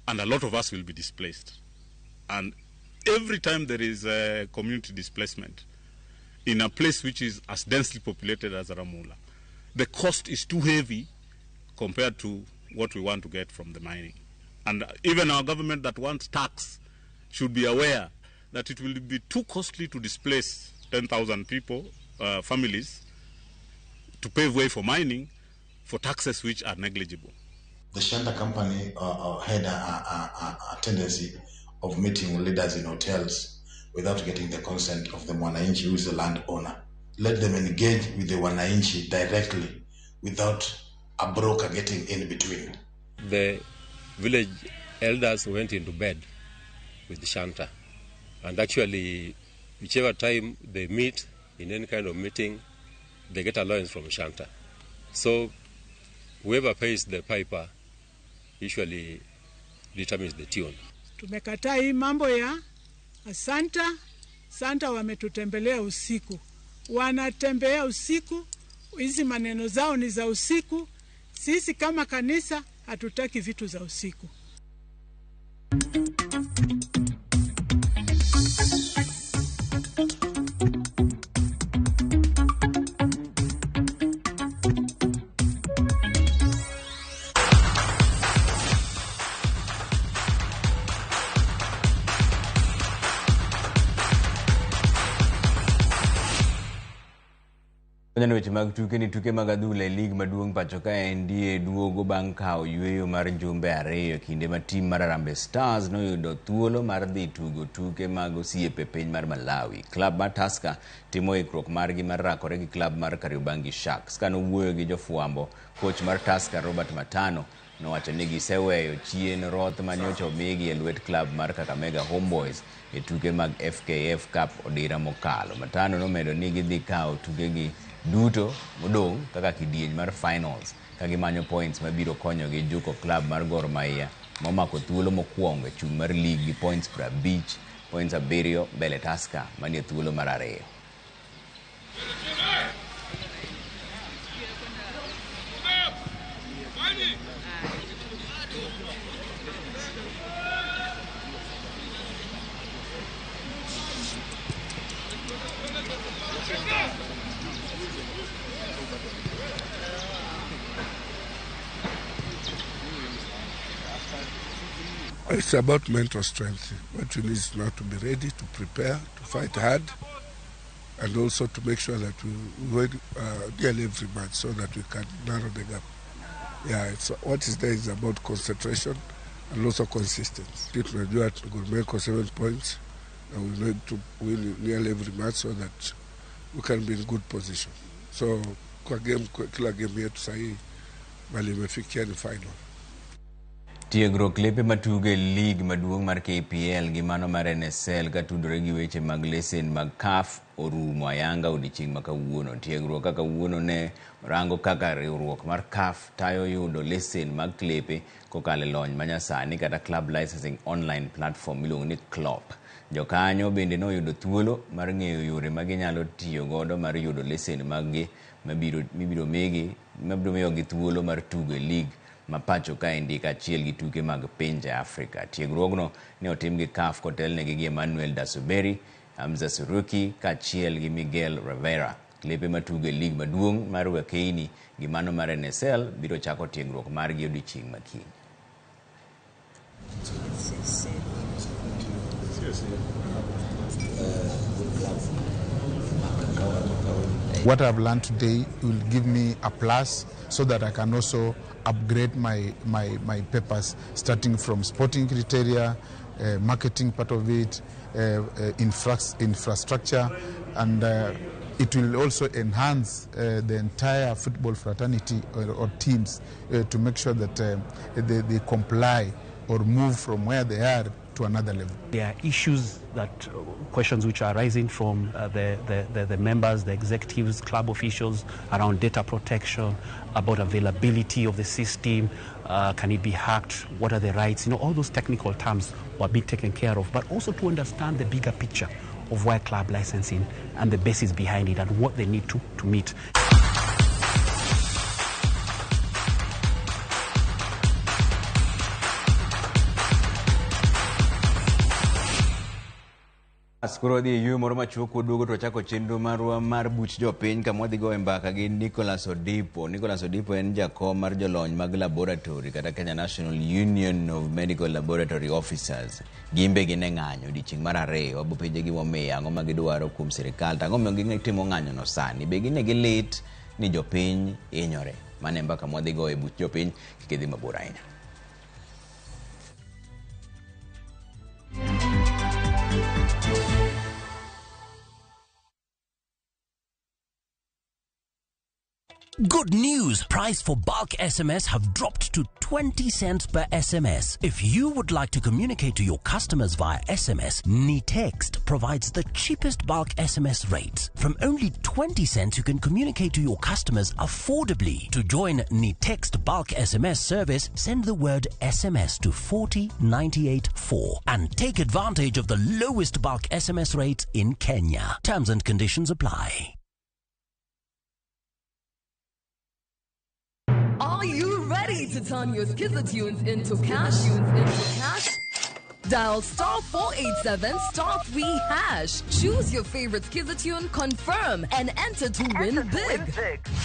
and a lot of us will be displaced. And every time there is a community displacement in a place which is as densely populated as Ramula, the cost is too heavy compared to what we want to get from the mining. And even our government that wants tax should be aware that it will be too costly to displace 10,000 people, families, to pave way for mining for taxes which are negligible. The Shanta company had a tendency of meeting leaders in hotels without getting the consent of the Mwananchi, who is the landowner. Let them engage with the Mwananchi directly without a broker getting in between. The village elders went into bed with the Shanta, and actually whichever time they meet in any kind of meeting, they get allowance from Shanta. So whoever pays the piper usually determines the tune. Tumekataa hii mambo ya Santa wametutembelea usiku. Wanatembea usiku, hizi maneno zao ni za usiku. Sisi kama kanisa hatutaki vitu za usiku. Kwenye weche mag tuke ni tuke mag adhula e lig maduong' pacho ka NDA duogo bang' kao yweyo mar jumbe ariyo kinde ma tim mar Harambee Stars noyudo thuolo mar dhi tugo tuke mag osiepe piny mar Malawi. Klab mar Tusker timo ikruok margi mar rakore gi klab mar Kariobangi Sharks. Ka nowuoyo gi jofwambo, coach mar Tusker Robert Matano nowacho ni giseweyo chien roth manyocha omigi e lwet klab mar Kakamega Homeboys e tuke mag FKF Cup odira mokalo. Matano nomedo ni gidhi kao tukegi duto modong' kaka kidieny mar finals ka gimanyo points mabiro konyogi juko klab mar Gor Mahia momako thuolo mokwongo e chung' mar lig gi points 50, points 7 mbele Tusker manie thuolo mar ariyo. It's about mental strength. What we need is now to be ready, to prepare, to fight hard, and also to make sure that we win nearly every match so that we can narrow the gap. Yeah, what is there is about concentration and also consistency. Tunajua tumeko 7 points, and we need to win nearly every match so that we can be in good position. So kila game yetu sahi bali imefikia ni final. Tiegruok lepe matuge lig maduong' mar KPL gi mano mar NSL ka tudore gi weche mag lesen mag CAF orumo ayanga odiochieng' ma kawuono. Tiegruok kaka kawuono ne rango kaka riwruok mar CAF tayo yudo lesen mag klepe kokalo lony manyasani kata club licensing online platform miluongo ni CLOP. Jokanyo bende noyudo thuolo mar ng'eyo yore ma ginyalo tiyo godo mar yudo lesen maggi mibiro miyogi thuolo mar tugo e lig mapacho ka indika achiel gi tuke mag pinje Afrika. Tiegruogno ne otim gi CAF kotelnegi gi Emmanuel Dasuberi, Hamza Suruki ka achiel gi Miguel Rivera. Klepe matuge lig maduong' mar Wakeini gi mano mar NSL biro chako tiegruok margi odiochieng' makiny. What I've learned today will give me a plus so that I can also upgrade my papers, starting from sporting criteria, marketing part of it, infrastructure, and it will also enhance the entire football fraternity or teams to make sure that they comply or move from where they are to another level. There are issues questions which are arising from the members, the executives, club officials around data protection, about availability of the system, can it be hacked, what are the rights, all those technical terms were being taken care of, but also to understand the bigger picture of why club licensing and the basis behind it and what they need to meet. Askoro di yu moro machuoko duogo to chako chenro marwa mar buch jopiny kama wadhi go mbaka gi Nicholas Odipo. Nicholas Odipo en jakom mar jolony mag laboratory kata Kenya National Union of Medical Laboratory Officers. Gimbe gine ng'anyo odiochieng' mar ariyo wabo penje gi momiyo ang'o ma gidwaro kuom sirikal. Ang'o ma gitimo ng'anyo no sani. Be gine gilit ni jopiny hinyore. Mane mbaka mwadhi go e buch jopiny kikidhi mabor ahinya. Good news! Price for bulk SMS have dropped to 20 cents per SMS. If you would like to communicate to your customers via SMS, NiText provides the cheapest bulk SMS rates. From only 20 cents, you can communicate to your customers affordably. To join NiText bulk SMS service, send the word SMS to 40984 and take advantage of the lowest bulk SMS rates in Kenya. Terms and conditions apply. Are you ready to turn your Skizzer into cash? Dial star 487 star 3 hash. Choose your favorite Skizzer, confirm, and enter to win big.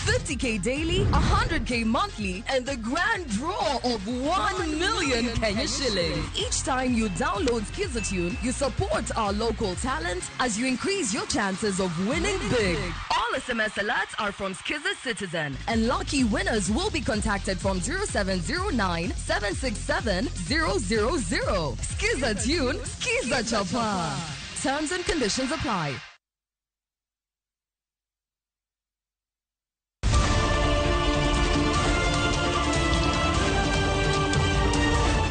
50k daily, 100k monthly, and the grand draw of 1 million Kenya shillings. Each time you download Skizzer, you support our local talent as you increase your chances of winning big. All SMS alerts are from Skizzer Citizen, and lucky winners will be contacted from 0709 767 000. Skizzer Tune, Skizzer Chapa. Terms and conditions apply.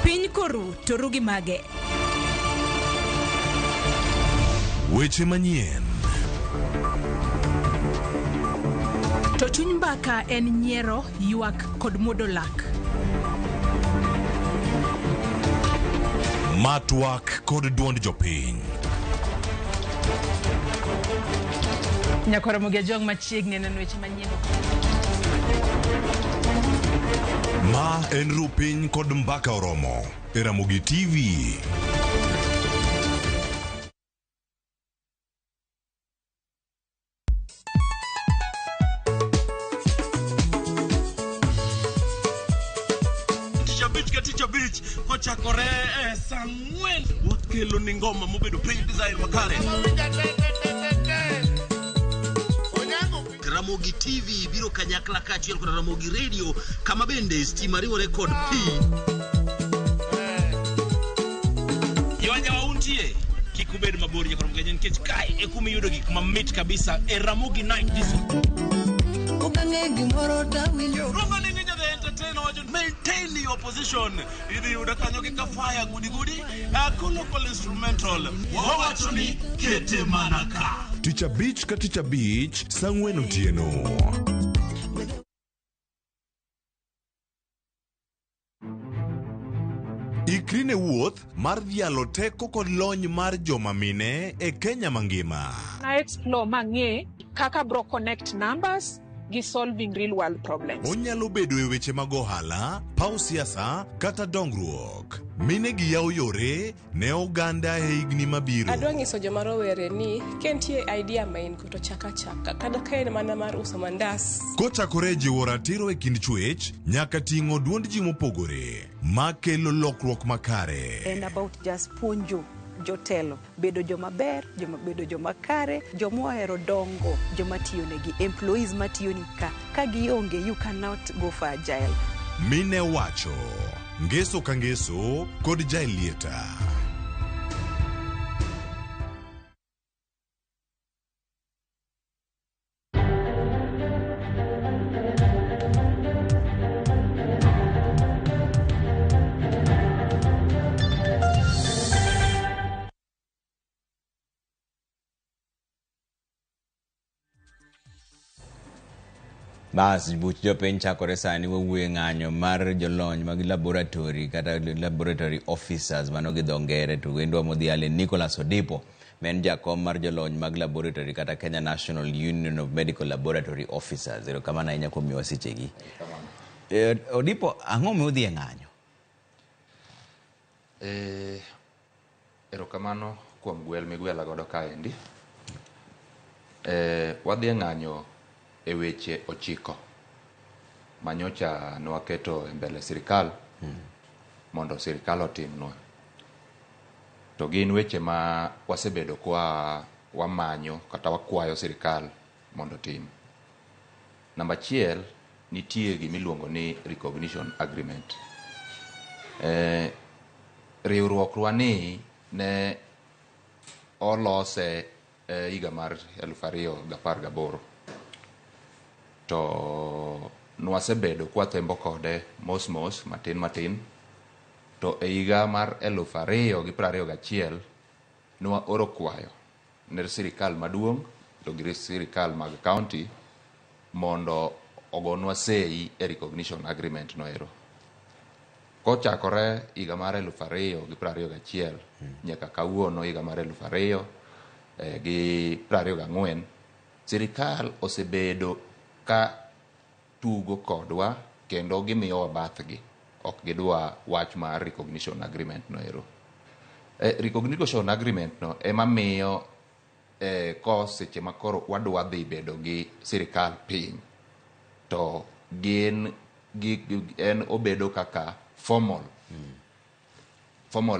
Piny koru to rugi mage. Weche manyien. To chuny mbaka en nyiero, ywak kod muodo lak. Matwak kod duond jopiny. Nyakoro Ramogi jong machiegni neno weche manyien. Ma en rupiny kod mbaka oromo. Ramogi TV. Kochakore sangwen wakelo ni ngoma mobedo pink design makare. Ramogi TV biro kanyakla kachiel kod Ramogi Radio kama bende stima riwo record P. Yawanja wauntie kikubed mabori kwa Ramogi nkech kai ekumi yudo gik mamit kabisa Ramogi Night Disco. Maintain your position. Idi udakanyoki ka fire gudi local instrumental wawachoni kete manaka. Ticha Beach ka Ticha Beach sangwen otieno. Ikrine wuoth mar dhialo teko kod lony mar joma mine e Kenya mangima. Na explore mang'e kaka bro connect numbers gi solving real world problems. Onyalo bedo e weche mag ohala, paw siasa kata dongruok. Mine gi yawo yore ne oganda e higni mabiro. Adwa nyiso joma rowere ni kentie idea main to chaka kada kaen mana mar uso mandas. Kochakore jiwo ratiro e kind chwech nyaka ting'o duond ji mopogore makelo lokruok makare. And about just puonjo jotelo bedo joma ber, bedo joma kare, joma ohero dongo, joma tiyo negi, employees matiyo ni ka gionge, you cannot go for agile. Mine wacho ngeso ka ngeso kod jailieta. Bas buch jopiny chakore sani wawuoye ng'anyo mar jolony mag laboratory kata laboratory officers mano gi dho ngere to wendwa modhiale Nicholas Odipo men jakom mar jolony mag laboratory kata Kenya National Union of Medical Laboratory Officers. Erokamano ahinya kuom miwa sechegi. Odipo, ang'o modhi e ng'anyo? Erokamano kuom gwel migwela godo kaendi. Wadhi e ng'anyo e weche ochiko manyocha nwaketo e mbele sirikal mondo sirikal otimnwa. To gin weche ma wasebedo kwa wamanyo kata wakwayo sirikal mondo tim. Namba achiel, nitie gimiluongo ni recognition agreement. Riwruok rwani ne olose higa mar 2018. to nwasebedo kwathembo kode mos matin to e higa mar 2021 nwa oro kwayo ne sirikal maduong' to gi sirikal mag county mondo ogonwa sei e recognition agreement noero. Kochakore higa mar 2021 nyaka kawuono higa mar 2024 sirikal osebedo ka tugo kodwa kendo gimiyowa bathgi, ok gidwa wach mar recognition agreement noero. Recognition agreement no ema miyo ko seche makoro wadwa dhi bedo gi sirikal piny to en obedo kaka formal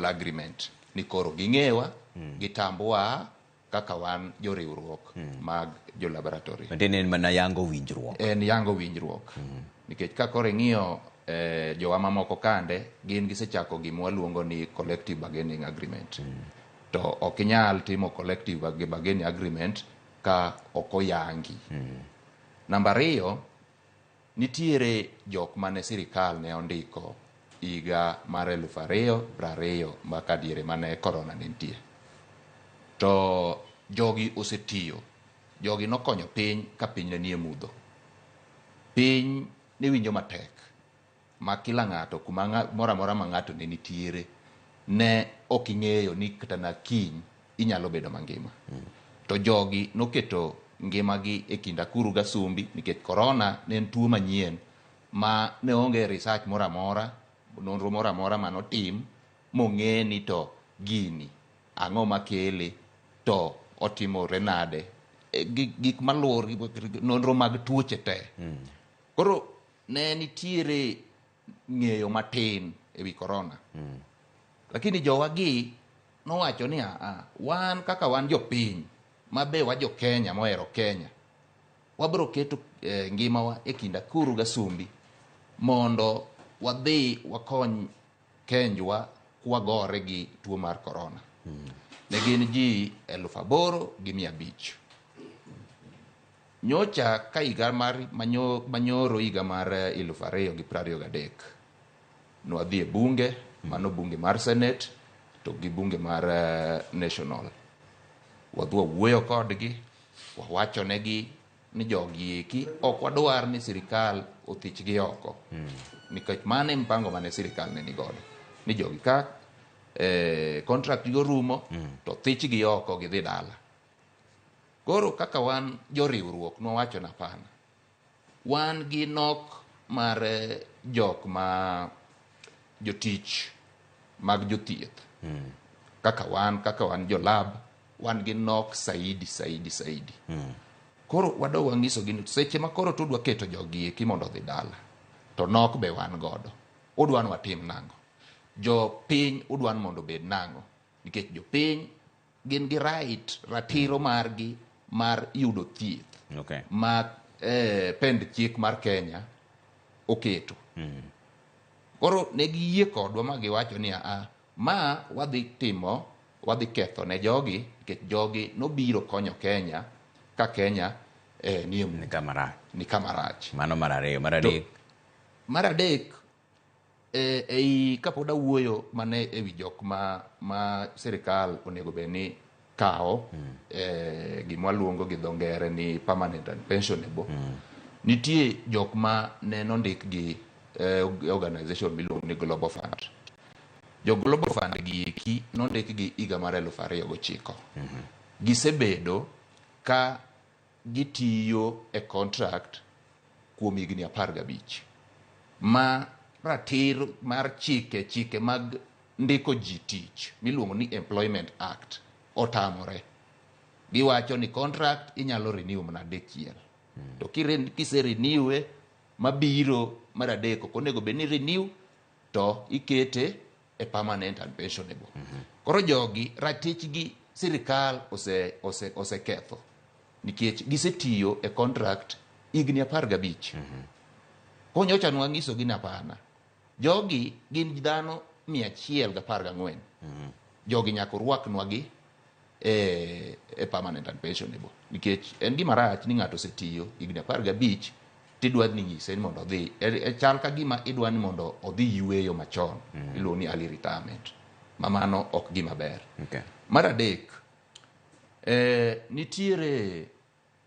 agreement ni koro ging'ewa gitambowa kaka wan joriwruok mag jo laboratory. En mana yango winjruok. En yango winjruok. Nikech ka koro ing'iyo jowa mamoko kande gin gisechako gima waluongo ni collective bargaining agreement. To ok inyal timo collective bargaining agreement ka ok oyangi. Namba 2, nitiere jok mane sirikal ne ondiko higa mar 2020 mbaka diere mane corona ne nitie. To jogi osetiyo, jogi nokonyo piny ka piny ne nie mudho. Piny ne winjo matek, ma kila ng'ato kuma mora ma ng'ato ne nitiere ne ok ing'eyo ni kata na kiny inyalo bedo mangima. To jogi noketo ngimagi e kind akuru gasumbi nikech corona ne en tuo manyien ma ne onge research nonro mora manotim mong'e ni to gini ang'o makele to otimore nade, gik maluor nonro mag tuoche te. Koro ne nitiere ng'eyo matin e wi corona. Lakini jowagi nowacho ni wan kaka wan jopiny mabe wa jo Kenya mohero Kenya, wabro keto ngimawa e kind akuru gasumbi mondo wadhi wakony Kenjwa kwagore gi tuo mar corona. Ne gin ji 8,500. Nyocha ka higa mar manyoro higa mar 2023 nwadhi e bunge, mano bunge mar Senate to gi bunge mar National. Wadhwa wuoyo kodgi, wawacho negi ni jogi eki ok wadwar ni sirikal othichgi oko. Nikech mane mpango mane sirikal ne nigodo. Ni jogi ka contract go rumo to thichgi oko gidhi dala. Koro kaka wan joriwruok nowacho na pana. Wan gi nok mar jok ma jotich mag jothieth. Kaka wan jo lab, wan gi nok saidi. Koro wado wang'iso gi seche ma koro tudwa keto jogi eki mondo dhi dala. To nok be wan godo. Udwan watim nango. Jo piny udwan mondo bed nango. Nikech jo piny gin gi ratiro margi mar yudo thieth. Ma pend chik mar Kenya oketo. Koro ne giyie kodwa ma giwacho ni ma wadhi ketho ne jogi, nikech jogi nobiro konyo Kenya ka Kenya ni kama rach. Mano mar ariyo. Mar adek, kapod awuoyo mane e wi jok ma sirikal onego bed ni kawo gima waluongo gi dho ngere ni permanent and pensionable. Nitie jok ma ne nondik gi organization miluongo ni Global Fund. Jo Global Fund gi eki nondik gi higa mar 2009. Gisebedo ka gitiyo e contract kuom higni 15. Ma ratir mar chike mag ndiko ji tich miluongo ni Employment Act otamore. Giwacho ni contract inyalo renew mana dichiel. To kise renew mabiro mar adek ok onego bed ni renew to ikete e permanent and pensionable. Koro jogi ratichgi sirikal oseketho nikech gisetiyo e contract higni 15. Konyocha nwang'iso gi napana. Jogi gin dhano 114. Jogi nyaka rwaknwa gi e permanent and pensionable. Nikech en gima rach ni ng'ato osetiyo higni 15 tidwa ni nyise ni mondo odhi chal ka gima idwa ni mondo odhi yueyo machon iluongo ni early retirement mamano ok gima ber. Mar adek nitiere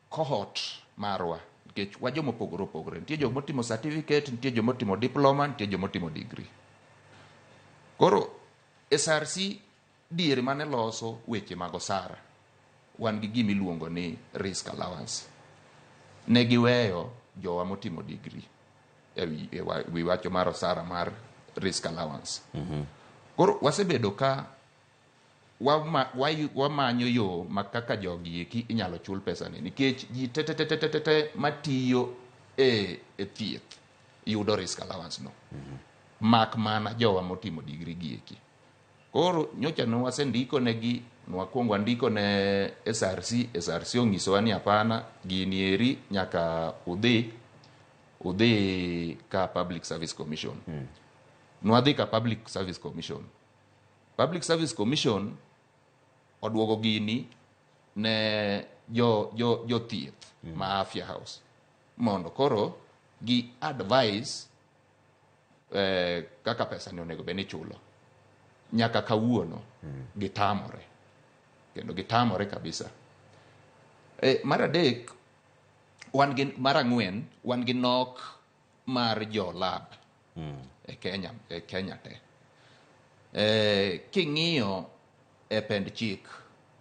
cohort marwa nikech wa joma opogore nitie joma otimo certificate, nitie joma otimo diploma, nitie joma otimo degree. Koro SRC diere mane loso weche mag osara wan gi gima iluongo ni risk allowance. Ne giweyo jowa motimo degree wi wacho mar osara mar risk allowance. Koro wasebedo ka wamanyo yo ma kaka jogi eki inyalo chul pesa ni nikech ji te matiyo e thieth yudo risk allowance no. Mak mana jowa motimo degree gi eki. Koro nyocha no wasendiko negi nwakwongo andiko ne SRC onyisowa ni hapana gini eri nyaka udhi ka Public Service Commission. Nwadhi ka Public Service Commission. Public Service Commission odwogo gini ne jo thieth ma Afya House mondo koro gi advise kaka pesa ni onego beni chulo. Nyaka kawuono gitamore kendo gitamore kabisa. Mar adek mar ang'wen wan gi nok mar jo lab e Kenya te. King'iyo e pend chik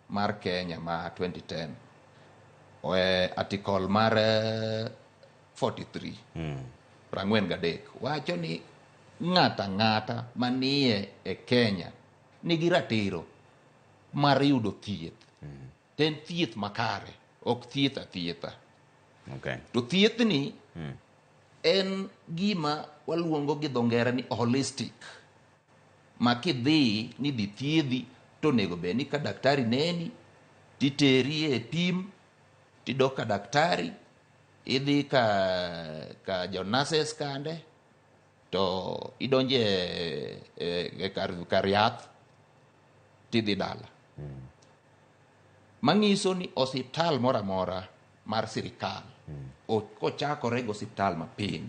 mar Kenya ma 2010 article mar 43 43 wacho ni ng'ata manie e Kenya nigi ratiro mar yudo thieth. Ten thieth makare, ok thieth athietha. To thieth ni en gima waluongo gi dho ngere ni holistic. Ma kidhi ni dhi thiedhi to nego be ni ka daktari neni titeri e pim tidok ka daktari idhi ka jo nurses kande to idonje kar yath tidhi dala. Mangiso ni osiptal moramora mar sirikal kochakore go osiptal mapiny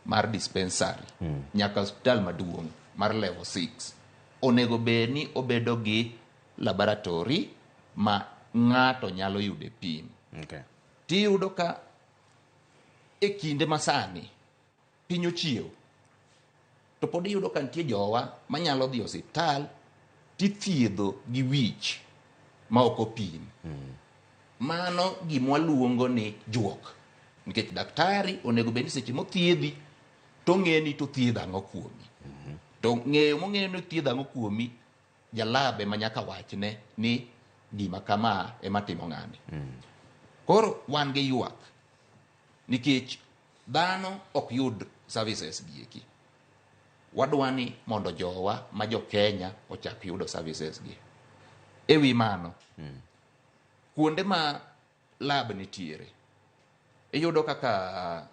mar dispensary nyaka osiptal maduong' mar level 6 onego be ni obedo gi laboratory ma ng'ato nyalo yude pim. Tiyudo ka e kinde masani piny ochiew to pod iyudo ka nitie jowa manyalo dhi osiptal tithiedho gi wich ma ok opim. Mano gima waluongo ni juok nikech daktari onego be ni seche mothiedhi to ng'eni to thiedho ang'o kuomi. To ng'eyo mong'eyo ni thiedho ang'o kuomi jalabe ma nyaka wachne ni gima kama ema timo ng'ani. Koro wan gi ywak nikech dhano ok yud services gi eki. Wadwani mondo jowa ma jo Kenya ochak yudo services gi. Ewi mano kuonde ma lab nitiere iyudo kaka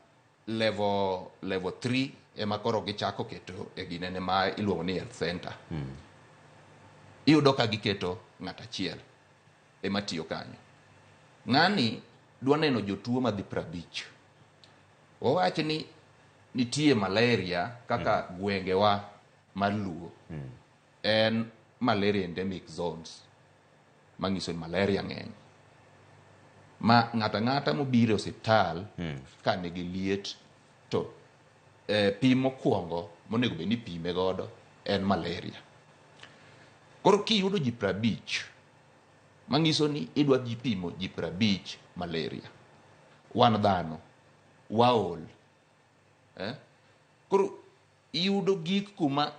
level 3 ema koro gichako keto e ginene ma iluongo ni health center. Iyudo ka giketo ng'at achiel ema tiyo kanyo. Ng'ani dwa neno jotuo madhi 50. Owacho ni nitie malaria kaka gwengewa mar Luo en malaria endemic zones mangiso ni malaria ng'eny ma ng'ata mobiro osiptal ka nigi liet to pim mokwongo monego be ni pime godo en malaria. Koro kiyudo ji 50 mangiso ni idwa ji pimo ji 50 malaria. Wan dhano waol. Koro iyudo gik kuma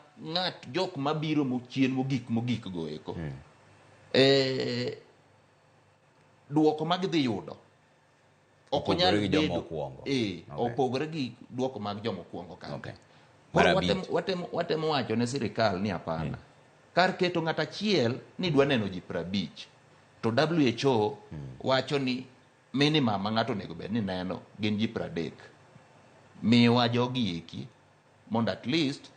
jok mabiro mochien mogik go eko. Duoko mag dhi yudo ok onyal bedo opogore gi duoko mag jomokwongo kande. Watemo wacho ne sirikal ni hapana. Kar keto ng'at achiel ni dwa neno ji 50 to WHO wacho ni minimum ma ng'ato onego bed ni neno gin ji 30. Miwa jogi eki mondo at least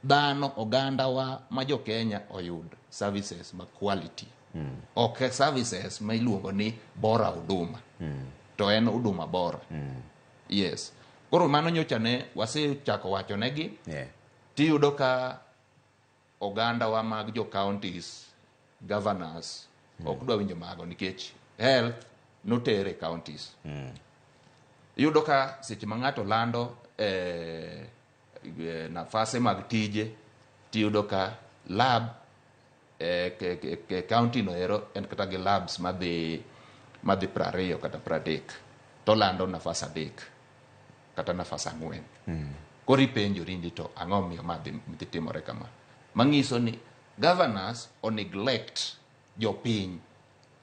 dhano ogandawa ma jo Kenya oyud services ma quality. Ok services ma iluongo ni bora huduma to en huduma bora. Yes. Koro mano nyocha ne wasechako wacho negi. Tiyudo ka oganda wa mag jo counties, governors, ok dwa winjo mago nikech health notere counties. Iyudo ka seche ma ng'ato lando nafase mag tije, tiyudo ka lab ke county no ero en kata gi labs madhi 20 kata 30 to lando nafas 3 kata nafas 4. Koro ipenjori ni to ang'o miyo madhi timore kama. Mang'iso ni governors o neglect jopiny,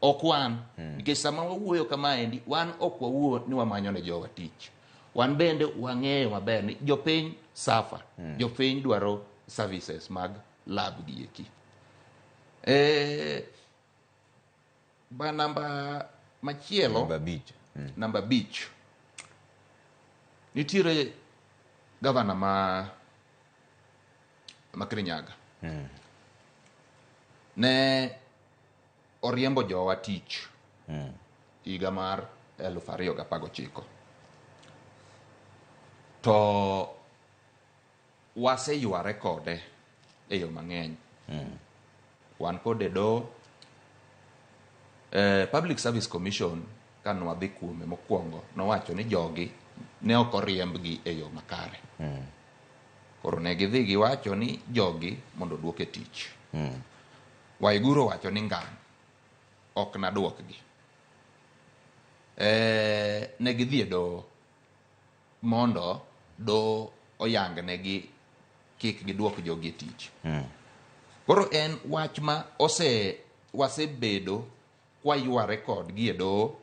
ok wan, nikech sama wawuoyo kama endi, wan ok wawuo ni wamanyo ne jowa tich. Wan bende wang'eyo maber ni jopiny safa, jopiny dwaro services mag lab gi eki. Ba namba machielo, namba beach. Nitiere governor ma Kirinyaga. Ne oriembo jowa tich higa mar 2019. To waseyuare kode e yo mang'eny. Wan kode do Public Service Commission kanwa dhi kuome mokwongo nowacho ni jogi ne ok oriembgi e yo makare. Koro ne gidhi giwacho ni jogi mondo duoke tich. Waiguru wacho ni ngam ok na duokgi. Ne gidhi e do mondo do oyang negi kik giduok jogi e tich. Koro en wach ma wasebedo kwayuare kodgi e do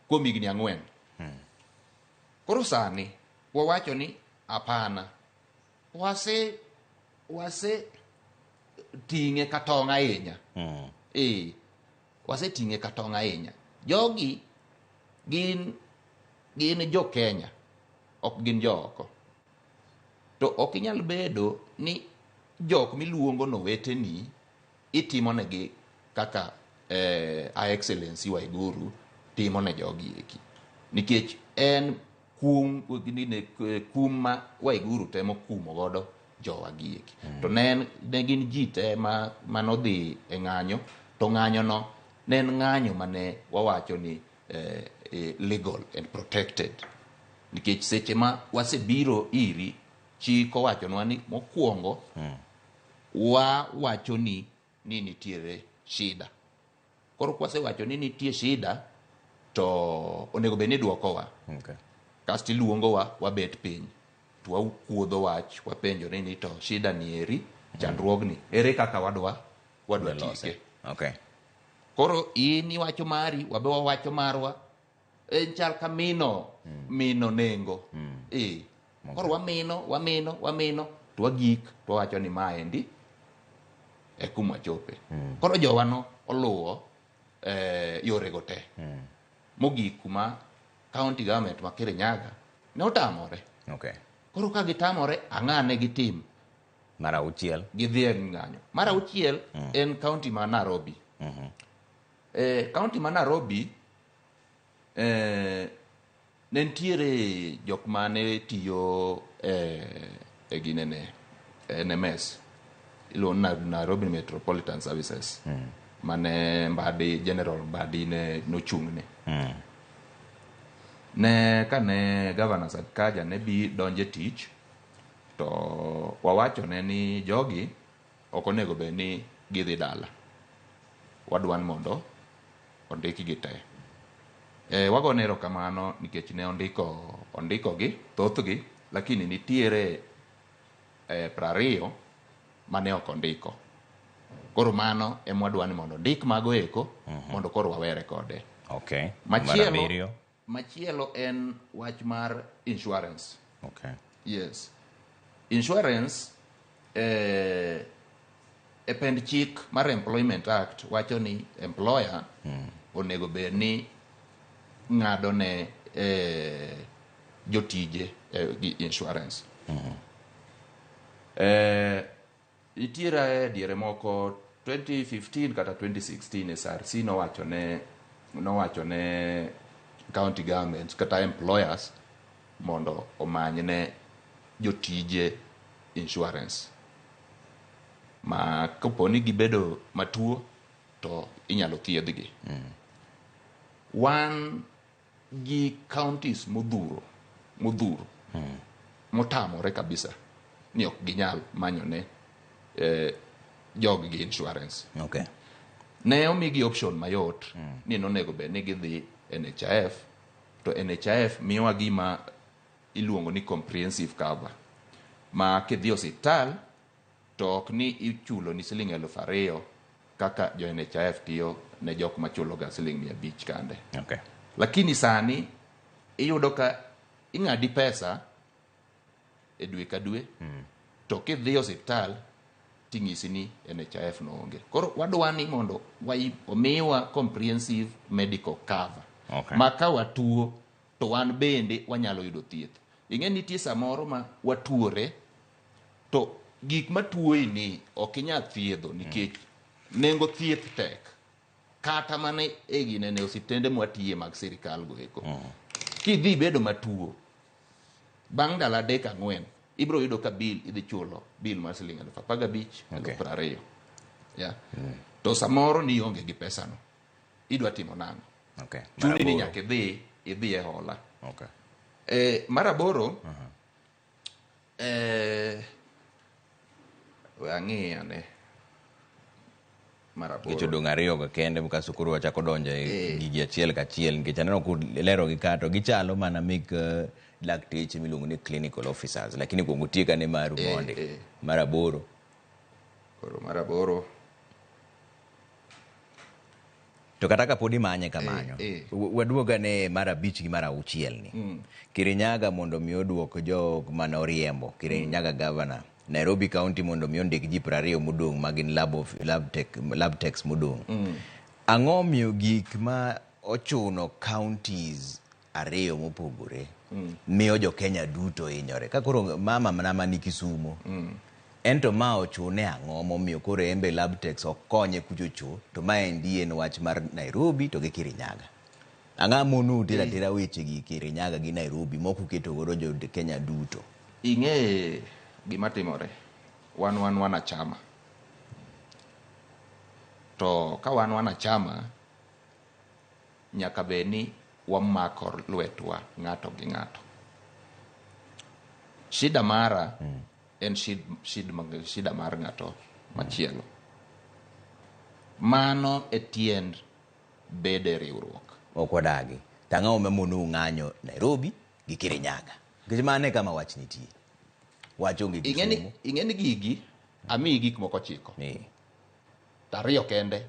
kuom higni 4. Koro sani wawacho ni apana, wase ting'e katong' ahinya. Wase ting'e katong' ahinya. Jogi gin jo Kenya, ok gin jo oko. To ok inyal bedo ni jok miluongo no weteni itimo negi kaka Excellency Waiguru timo ne jogi eki. Nikech en kum ma Waiguru temo kumo godo jowa gi eki. To ne gin ji te manodhi e ng'anyo, to ng'anyo no ne en ng'anyo mane wawacho ni legal and protected. Nikech seche ma wasebiro iri, chik owachonwa ni mokwongo wawacho ni nitiere shida. Koro kwasewacho ni nitie shida, to onego bed ni duokowa. Kasto iluongowa wabet piny, to wakuodho wach, wapenjore ni to shida ni eri, chandruogni ere kaka wadwa tike. Koro in iwacho mari, wabe wawacho marwa. En chal ka mino nengo. Koro wamino, to wagik, to wacho ni maendi e kuma chope. Koro jowano oluwo yore go te. Mogik kuma county government ma Kirinyaga ne otamore. Koro ka gitamore, ang'ane gitim. Mar auchiel gidhi e ng'anyo. Mar auchiel en county ma Nairobi. County ma Nairobi ne ntiere jok mane tiyo e ginene NMS, ilo Nairobi Metropolitan Services, mane General Mbadi ne nochung'ne. Ne kane Governor Sakaja ne bi donje tich, to wawacho ne ni jogi ok onego bed ni gidhi dala, wadwan mondo ondiki gi te. Wagone erokamano nikech ne ondiko gi thothgi, lakini nitiere 20 mane ok ondiko. Koro mano ema wadwani mondo ondik mago eko, mondo koro wawere kode. Machielo en wach mar insurance. Yes. Insurance e pend chik mar Employment Act wacho ni employer onego bed ni ng'ado ne jotije gi insurance. Itiere diere moko 2015 kata 2016 SRC nowacho ne county governments kata employers mondo omanyne jotije insurance ma koponi gibedo matuo to inyalo thiedhgi. Wan gi counties modhuro motamore kabisa ni ok ginyal manyone jog gi insurance. Okay. Ne omigi option mayot ni nonego bed ni gidhi NHIF, to NHIF miyowa gima iluongo ni comprehensive cover, ma kidhi osiptal to ok ni ichulo ni siling 2,000 kaka jo NHIF tiyo ne jok machulo ga siling 500 kande. Okay. Lakini sani iyudo ka ing'adi pesa e dwe ka dwe, to kidhi osiptal ting'isi ni NHIF no onge. Koro wadwa ni mondo omiwa comprehensive medical cover. Okay. Ma ka watuo to wan bende wanyalo yudo thieth. Ing'e nitie samoro ma watuore to gik matuoi ni ok inyal thiedho nikech nengo thieth tek. Kata mane ne osiptende mwatiye mag sirikal go eko. Kidhi bedo matuo bang' ndalo 3-4 ibro yudo ka bill idhi chulo bill mar siling 15,000, 20,000. Yeah. To samoro ni onge gi pesa no. Idwa timo nang'o? Okay. Chuni ni nyaka idhi e hola. Okay. Maraboro ang'iyane maraboro. Kicho dong ariyo ga kende muka sukuru wachako donja gigi achiel kachiel nikech aneno ku lero gi kato gichalo mana mek lakteche miluongo ni clinical officers, lakini kuongo tieka ne maru monde. Maraboro. Koro maraboro. To kata kapodi manye kamanyo. Waduoga ne mara bich gi mara uchiel ni. Kirinyaga mondo mi oduok jok mano riembo. Kirinyaga governor. Nairobi County mondo mi ondik ji 20 modong magin lab techs modong. Ang'o miyo gik ma ochuno counties 2 mopogore miyo jo Kenya duto hinyore. Ka koro mama mana ni Kisumu. Ento ma ochune ang'o momiyo koro embe lab techs okonye kuchocho to ma endi en wach mar Nairobi to gi Kirinyaga. Ang'a monu tira weche gi Kirinyaga gi Nairobi moku keto goro jo Kenya duto. Ing'e gima timore, wan achama. To ka wan achama, nyaka beni wamakor lwetwa ng'ato gi ng'ato. Shida mara en shida mar ng'ato machielo. Mano etiend bede riwruok. Okwadagi. Tang'a omemonu ng'anyo Nairobi gi Kirinyaga. Gijimane kama wach nitie. Wachonge Kisumu. Ing'eni gigi ami gik moko chiko. Tariyo kende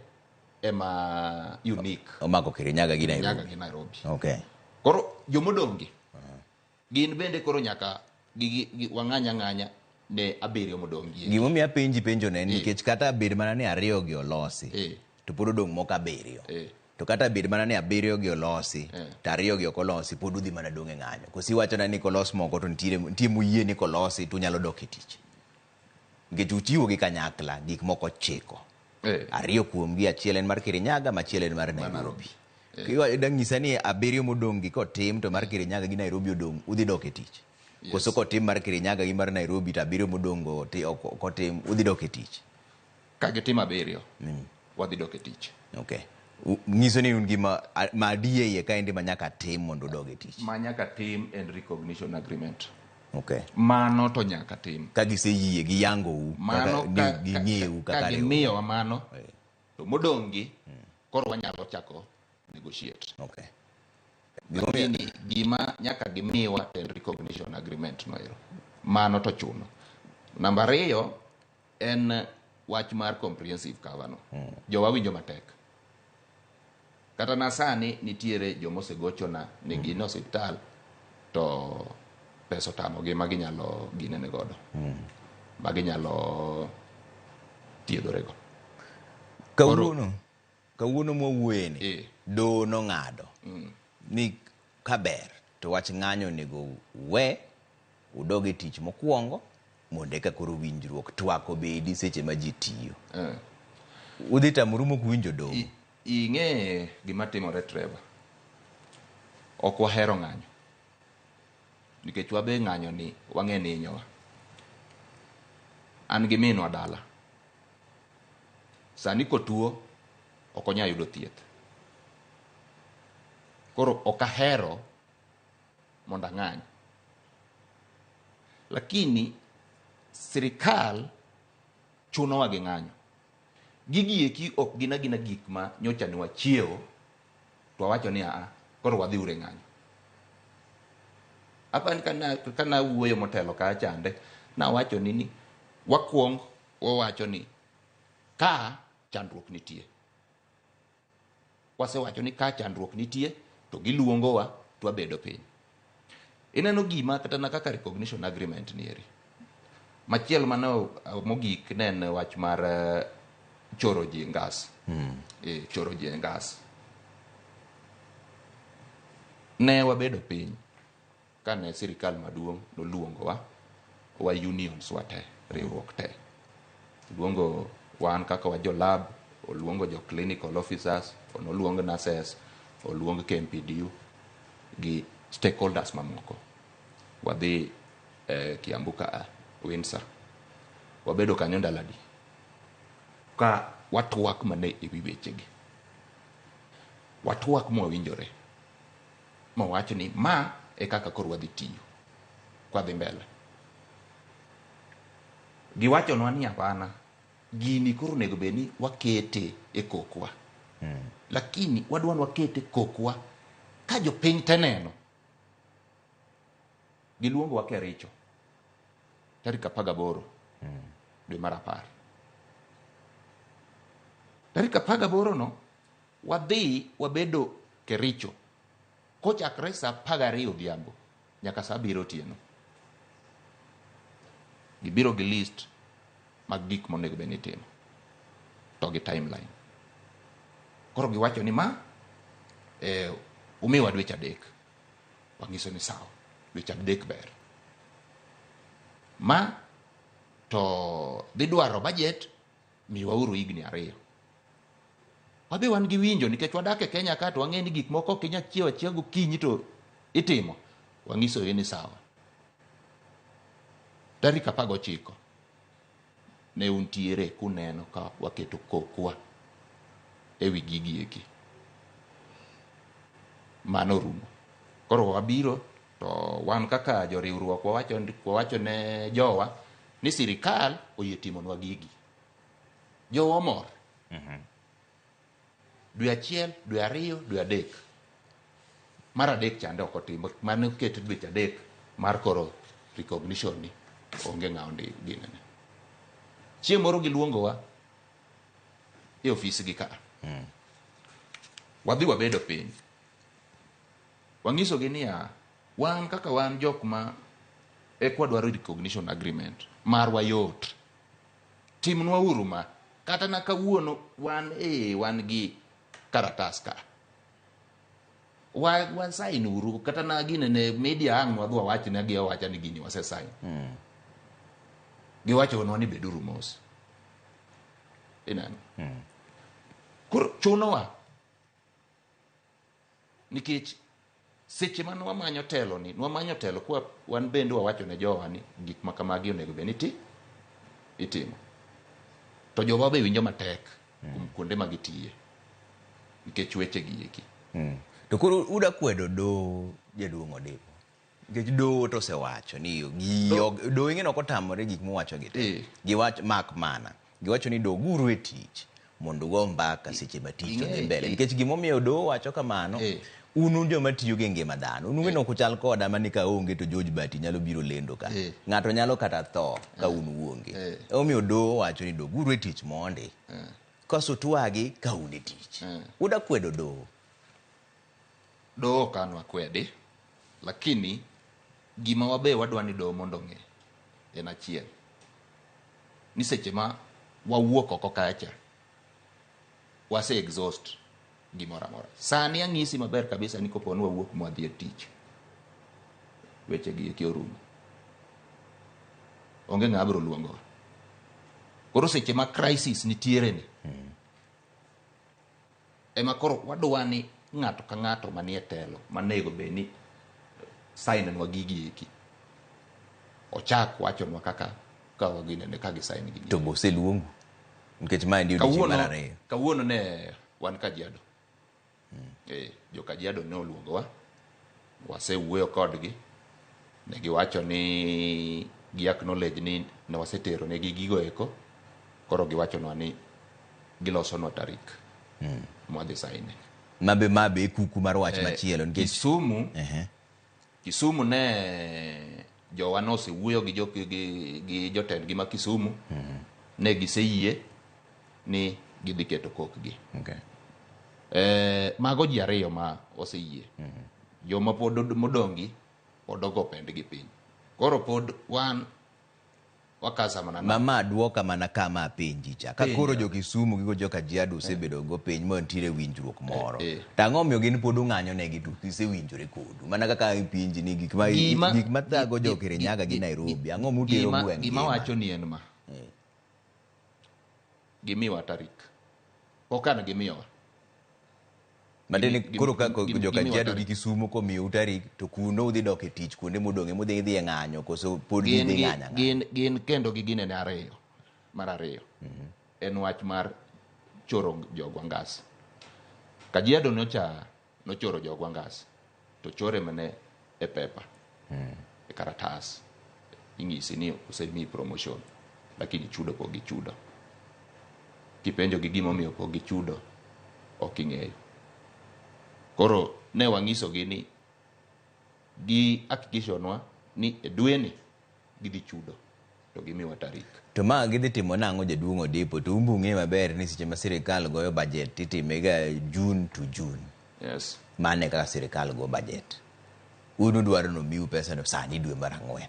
ema unique. Omako Kirinyaga gi Nairobi. Okay. Koro jomodongi gin bende koro nyaka wang'anya ne 7 modongi. Gimomi penjo ne nikech kata bed mana ni 2 gi olosi. To pod odong' moko 7. To kata bed mana ni 7 gi olosi, to 2 gi ok olosi, pod udhi mana dong' e ng'anyo. Kosi wachona ni kolos moko to nitie muyie ni kolosi to nyalo dok e tich. Nikech utiwo gi kanyakla gik moko chiko. 2 kuomgi, achiel en mar Kirinyaga, machiel en mar Nairobi. Dang' nyisa ni 7 modong' gi kotim to mar Kirinyaga gi Nairobi odong' udhi dok e tich. Koso kotim mar Kirinyaga gi mar Nairobi to 7 modong' go kotim udhi dok e tich. Ka gitim 7 wadhi dok e tich. Okay. Ngiso ni un gima ma DA ka ende manyaka tim mondo dog e tich. Manyaka tim en recognition agreement. Okay. Mano to nyaka tim. Ka giseyie gi yango u mano gi ng'eu kaka ka gimiyo mano to modongi koro wanyalo chako negotiate. Okay. Lakini gima nyaka gimiwa en recognition agreement noero. Mano to chuno. Namba 2 en wach mar comprehensive cover no. Jowa winjo matek. Kata nasani nitiere jomosegochona ni gin osiptal to peso tamo gi maginyalo ginene godo. Maginyalo thiedhorego. Kawuono mwuoyeni do no ng'ado ni kaber to wach ng'anyo nego we udog e tich mokwongo monde ka koro winjruok twak obedi seche ma ji tiyo. Udhi tamuru mokwinjo do. Ing'e gima timore Trevor. ok wahero ng'anyo nikech wabe ng'anyo ni wang'e ni hinyowa. An gi minwa dala sani kotuo ok onya yudo thieth, koro ok ahero mondo ang'any, lakini sirikal chunowa gi ng'anyo. Gigi eki ok gina gik ma nyocha ni wachiewo to wawacho ni koro wadhi ure ng'anyo. Apani kana wuoyo motelo ka chande nawacho ni wakuong wawacho ni ka chandruok nitie, wasewacho ni ka chandruok nitie to giluongowa to wabedo piny. Ineno gima kata na kaka recognition agreement nieri machielo mano mogik nen wach mar choro ji ngas. Choro ji ngas ne wabedo piny kane sirikal maduong' noluongowa wa unions wate, riwruok te, luongo wan kaka wa jo lab, oluongo jo clinical officers, oluongo nurses, oluongo KMPDU gi stakeholders mamoko. Wadhi Kiambu ka Windsor, wabedo kanyo ndaladi ka watwak mane ewi wechegi, watwak mwawinjore, mwawacho ni ma e kaka koro wadhi tiyo kwa dhi mbele. Giwachonwa ni hapana, gini koro nego beni wakete e kokwa, lakini wadwan wakete kokwa ka jopiny te neno. Giluongo wa Kericho tarik 18 dwe mar 10. Tarik 18 no wadhi wabedo Kericho kochakre sa 12 odhiambo nyaka sa 7 otieno. Gibiro gi list mag gik monego bed ni timo to gi timeline. Koro giwacho ni ma umiwa dweche 3. Wangiso ni sawa, dweche 3 ber. Ma to dhi dwaro budget miwauru higni 2. Wabe wan gi winjo nikech wadak e Kenya ka to wang'e ni gik moko kinya chiewo achiel gokinyi to itimo. Wangiso ni sawa. Tarik 19 ne untiere kuneno ka waketo kokwa ewi gigi eki. Mano rumo. Koro wabiro to wan kaka joriwruok wawacho ne jowa ni sirikal oyie timonwa gigi. Jowa mor. Dwe 1, dwe 2, dwe 3. Mar 3 chande ok otimo, mano keto dweche 3 mar koro recognition ni onge ng'aondi ginene. Chieng' moro giluongowa e ofis gi ka. Wadhi wabedo piny. Wangiso gi niya, wan kaka wan jok ma ekwadwaro recognition agreement marwa yot. Timnwa uru ma kata na kawuono wan gi karatas ka. Wan sign uru kata na ginene media ang' wadwa wachi na gi wacha ni gini wase sign. Giwacho nwa ni beduru mos. Inano. Koro chunowa nikech seche mano wamanyo telo ni, wamanyo telo kwa wan bende wawacho ne jowa ni gik makamagi onego bed ni itimo. To jowa be winjo matek kuonde ma gitiye nikech weche gi eki. To koro uda kwedo do jaduong' Odipo nikech do to sewacho ni do ing'eno kotamore gik mowacho gi te. Giwacho mak mana giwacho ni doguru e tich mondo go mbaka seche matich odhi mbele nikech gimomiyo do wacho kamano. Unu joma tiyo gi ngima dhano, unu no kuchal koda mani ka onge to George Bati nyalo biro lendo ka. Ng'ato nyalo kata tho ka unu onge. Omiyo do wacho ni doguru e tich mondi. Koso twagi ka un e tich. Uda kwedo do. Do kanwa kwede, lakini gima wabe wadwani do mondo ng'e en achiel. Ni seche ma wawuok oko kacha wase exhaust gimora mora. Sani ang'isi maber kabisa ni koponi wawuok mwadhi e tich, weche gi eki orumo. Onge ng'a biro luongo. Koro seche ma crisis nitiere ni ema koro wadwani ng'ato ka ng'ato manie telo manego be ni sainenwa gigi eki ochak wachonwa kaka ka waginene ka gisain gigi. To bose luongu nikech ma ndio dichi marare. Kawuono ne wan Kajiado. Jo Kajiado ne oluongowa, wasewuoyo kodgi, ne giwacho ni gi acknowledge ni ne wasetero ne gigo eko, koro giwachonwa ni gilosonwa tarik mwadhi saine. Mabe kuku mar wach machielo nikech Kisumu ne jowa nosewuoyo gi jotendgi ma Kisumu, ne giseyie ni gidhi keto kokgi. Mago ji ariyo ma oseyie. Joma pod modongi pod ogo pendgi piny. Koro pod wan wakasa mana mama duoka mana kama penji cha ka koro jo Kisumu gigo jo Kajiado osebedo go piny mo ntiere winjruok moro. Tang'o miyo gin pod ung'anyo ne gi tuki se winjore kodu mana kaka pinji ni gik ma thago jo Kirinyaga gi Nairobi. Ang'o mutero gweng'? Gima wacho ni en ma. Gimiwa tarik. Okana gimiwa. Mateni koro ka jo Kajiado gi Kisumu ko miyo tarik to kuno udhi dok e tich kuonde modong' modhi dhi e ng'anyo koso pod gidhi ng'anya. Gin kendo gi gine ariyo. Mar ariyo. En wach mar choro jogwa ngas. Kajiado nochoro jogwa ngas. To chore mane e pepa. E karatas. Ing'isi ni osemi promotion. Lakini chudo po gi chudo. Kipenjo gi gima omiyo po gi chudo ok ing'eyo. Koro ne wang'iso gi ni gi hakikishonwa ni e dwe ni gidhi chudo to gimiwa tarik. To ma gidhi timo nang'o jaduong' Odipo to umbung'e maber ni seche ma sirikal goyo budget itime ga June to June. Yes. Mane kaka sirikal go budget. Unu dwaro no miu pesa no sani dwe mar 4.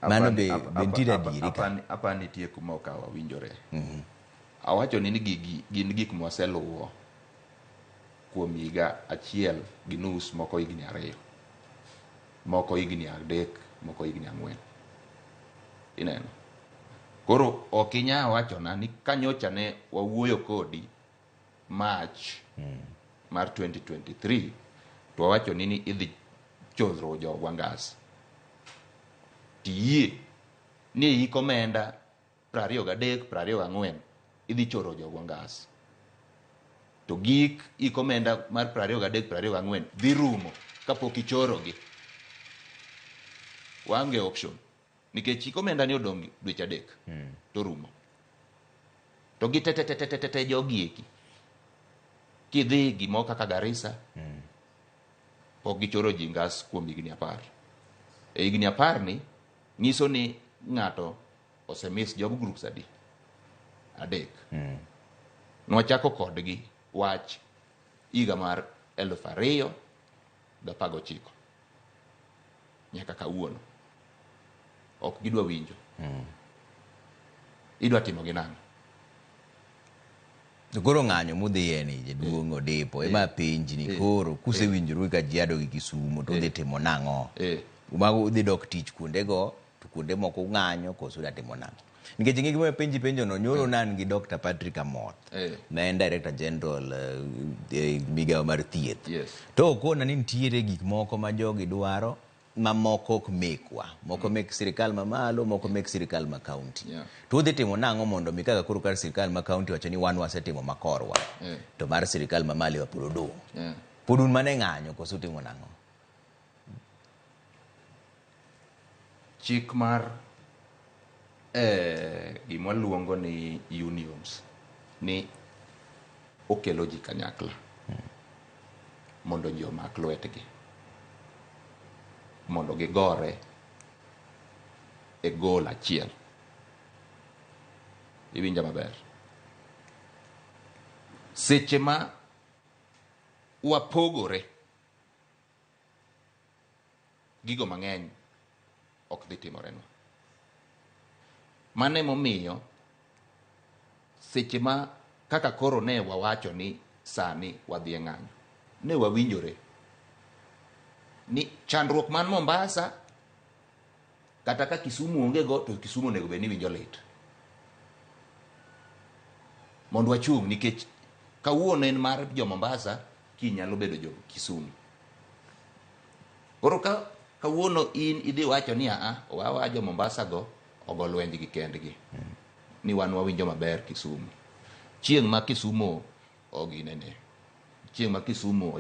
Mano be bentira diri ka. Apa nitie kuma okawa winjore. Awacho ni gin gik mwaseluwo kuom higa 1 gi nus, moko higni 2, moko higni 3, moko higni 4. Ineno. Koro okinya wachona ni kanyocha ne wawuoyo kodi March mar 2023 to wacho ni idhi chodhro jogwa ngas. Tiyie ni ikomenda 23, 24 idhi choro jogwa ngas. To gik ikomenda mar 23, 24 dhi rumo kapok ichorogi. Wange option. Nikech ikomenda ni odong' dweche 3 to rumo. To gi te jogi eki. Kidhi gimo kaka Garissa, pok gichoro ji ngas kuom higni 10. E higni 10 ni nyiso ni ng'ato osemiss job groups 3. Nwachako kodgi wach higa mar 2019 nyaka kawuono. Ok gidwa winjo. Idwa timo gi nang'o? Koro ng'anyo mudhiye ni jaduong' Odipo ema penji ni koro kusewinjoru Kajiado gi Kisumu to dhi timo nang'o? Umago udhi dok tich kuondego to kuonde moko ng'anyo koso udhi timo nang'o? Nikech ng'e gima penjo no nyoro nan gi Dr. Patrick Amoth ma en Director General migawo mar thieth. To kona ni nitiere gik moko ma jogi dwaro ma moko ok mekwa. Moko mek sirikal ma malo, moko mek sirikal ma county. To udhi timo nang'o mondo mi kaka koro kar sirikal ma county wacho ni wan wasetimo makorwa. To mar sirikal ma malo pod odong'. Pod un mane ng'anyo koso timo nang'o? Chik mar gima luongo ni unions ni okelo ji kanyakla mondo ji omak lwetgi mondo gigore e gol achiel. Iwinja maber. Seche ma wapogore gigo mang'eny ok dhi timorenwa. Mane momiyo seche ma kaka koro ne wawacho ni sani wadhi e ng'anyo, ne wawinjore ni chandruok man Mombasa kata ka Kisumu onge go to Kisumu onego bed ni winjo lit mondo wachung', nikech kawuono en mar jo Mombasa kinyalo bedo jo Kisumu. Koro kawuono in idhi wacho ni wawa jo Mombasa go ogo lwenj gi kendgi. Ni wan wawinjo maber Kisumu. Chieng' ma Kisumu oginene. Chieng' ma Kisumu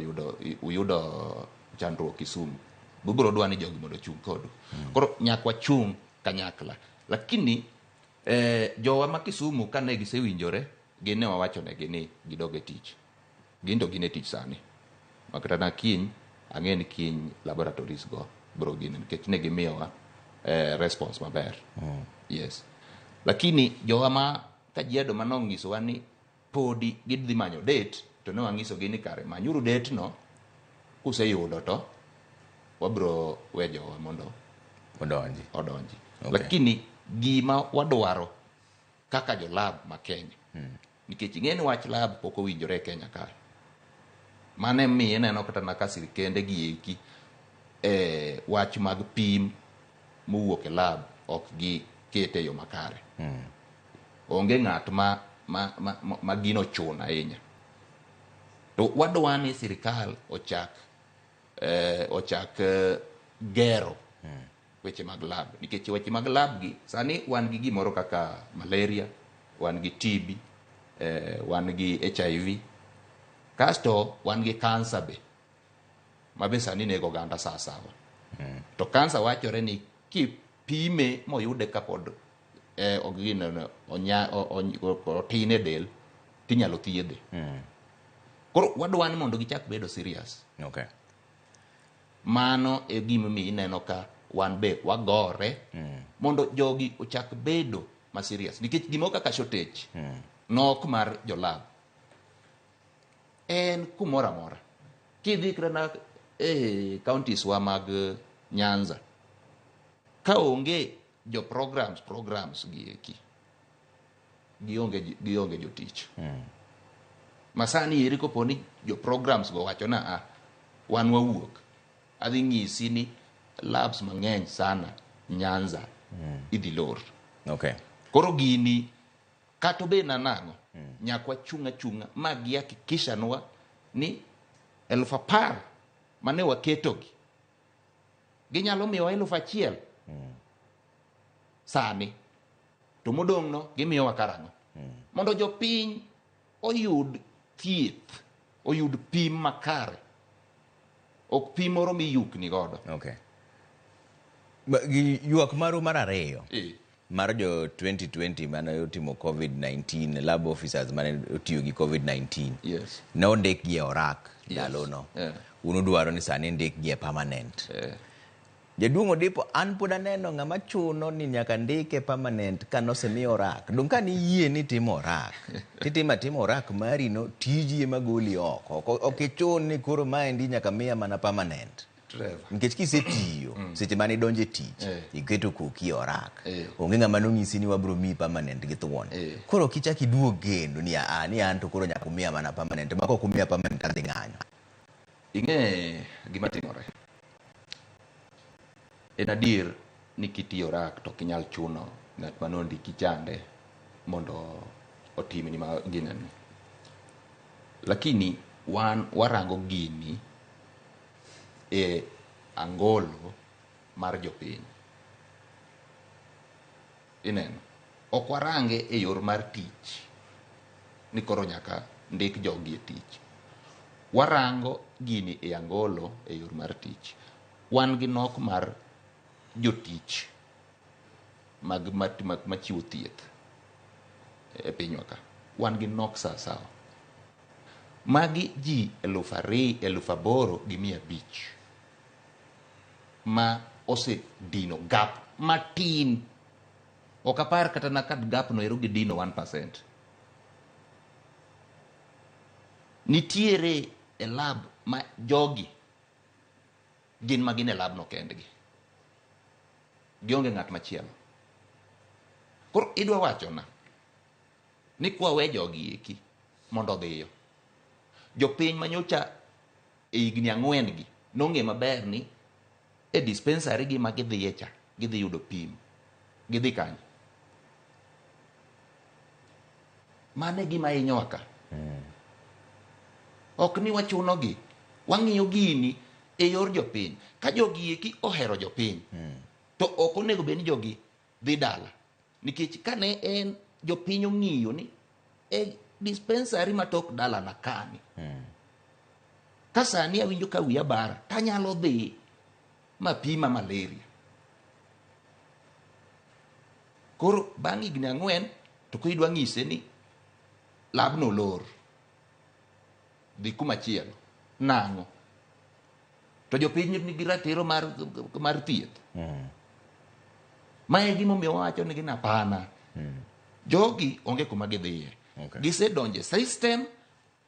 uyudo chandruok Kisumu. Bubro dwani jogi mondo chung kodu. Koro nyakwa chung kanyakla. Lakini jowa ma Kisumu kane gisewinjore gine wawacho negi ni gidoge tich. Gindo gine tich sani. Makata na kiny ang'eni kiny laboratories go bro gine nikech ne gimiyowa response maber. Yes. Lakini jowa ma Kajiado manong'iso wa ni podi gidhi manyo date to ne wang'iso gi ni kare manyuru date no kuseyudo to wabro wejowa mondo odonji. Okay. Lakini gima wadwaro kaka jo lab ma Kenya. Nikech ing'eni wach lab pok owinjore Kenya kae. Mane mi neno kata na sirkende gieki wach mag pim mowuok e lab ok gi kete yo makare. Onge ng'at ma gino chuna ahinya. To wadwa ni sirkal ochak gero weche mag lab. Nikech weche mag lab gi sani wan gi gimoro kaka malaria, wan gi TB, wan gi HIV, kasto wan gi kansa be. Mabe sani nego oganda sawa. To kansa wachore ni kipime moyude kapod otine del tinyalo thiedhe. Koro wadwa ni mondo gichak bedo serious. Okay. Mano e gima mi ineno ka wan be wagore mondo jogi ochak bedo ma serious. Nikech gimo kaka shortage nok mar jolab en kumora amora. Kidhi krana counties wa mag Nyanza ka onge jo programs gieki gionge jotich. Masani eri koponi jo programs go wacho na wan wawuok adhi ng'isi ni labs mang'eny sana Nyanza idhi lor. Okay. Koro gini kato be nanang'o nyakwa chunga ma gihakikisha nwa ni 10,000 mane waketogi ginyalo miyowa 1,000 sani to modong' no gimiyowa karang'o mondo jopiny oyud thieth, oyud pim makare, ok pim moro miyukni godo. Okay. Yuak maru mar ariyo mar jo 2020 mane otimo COVID-19 lab officers mane otiyo gi COVID-19. Yes. Ne ondik gi orak ndalono. Uno dwaro ni sani ndik gi permanent. Jaduong' Odipo, an pod aneno ng'ama chuno ni nyaka ndike permanent kanosemi orak. Dong' ka ni yie ni timo orak. Timo orak mari no tiji ema goli oko. Ok chun ni koro maendi nyaka miya mana permanent. Nikech kisetiyo seche mane donje tich iketo koki orak. Onge ng'ama nong'isi ni wabro miyi permanent gi thuon. Koro kichak iduog gendo ni an to koro nyaka miya mana permanent. Mako ok miya permanent adhi ng'anyo. Ing'e gima timore. En adier ni kitiyo rak to kinyal chuno ng'at manondiki chande mondo otimni ma gineni. Lakini warango gini e angolo mar jopiny. Ineno, ok warange e yor mar tich ni koro nyaka ndik jogi e tich. Warango gini e angolo e yor mar tich. Wan gi nok mar jotich machiwo thieth e pinywa ka. Wan gi nok sawa. Magi ji 2,800 ma osedino gap matin. Ok apar kata na kad gap no ero gidino 1%. Nitiere e lab ma jogi gin magin e lab no kendgi. Gionge ng'at machielo. Koro idwa wachona ni kwawe jogi eki mondo dhiyo. Jopiny manyocha e higni 4 gi nong'e maber ni e dispensary gi ma gidhiye cha gidhi yudo pim. Gidhi kanyo. Mane gima hinyowa ka. ok ni wachunogi, wang'iyo gini e yor jopiny. Ka jogi eki ohero jopiny, to ok onego bed ni jogi dhi dala, nikech kane en jopiny ong'iyo ni e dispensary matok dala na kani, ka sani awinjo ka wiya bara tanyalo dhi mapima malaria. Koro bang' higni 4 to kuidwa ng'ise ni labno lor dhi kumachielo nang'o, to jopiny nigi ratiro mar thieth. Mae gimomiyo wacho ni gina hapana, jogi onge kuma gidhiye, gisedonje system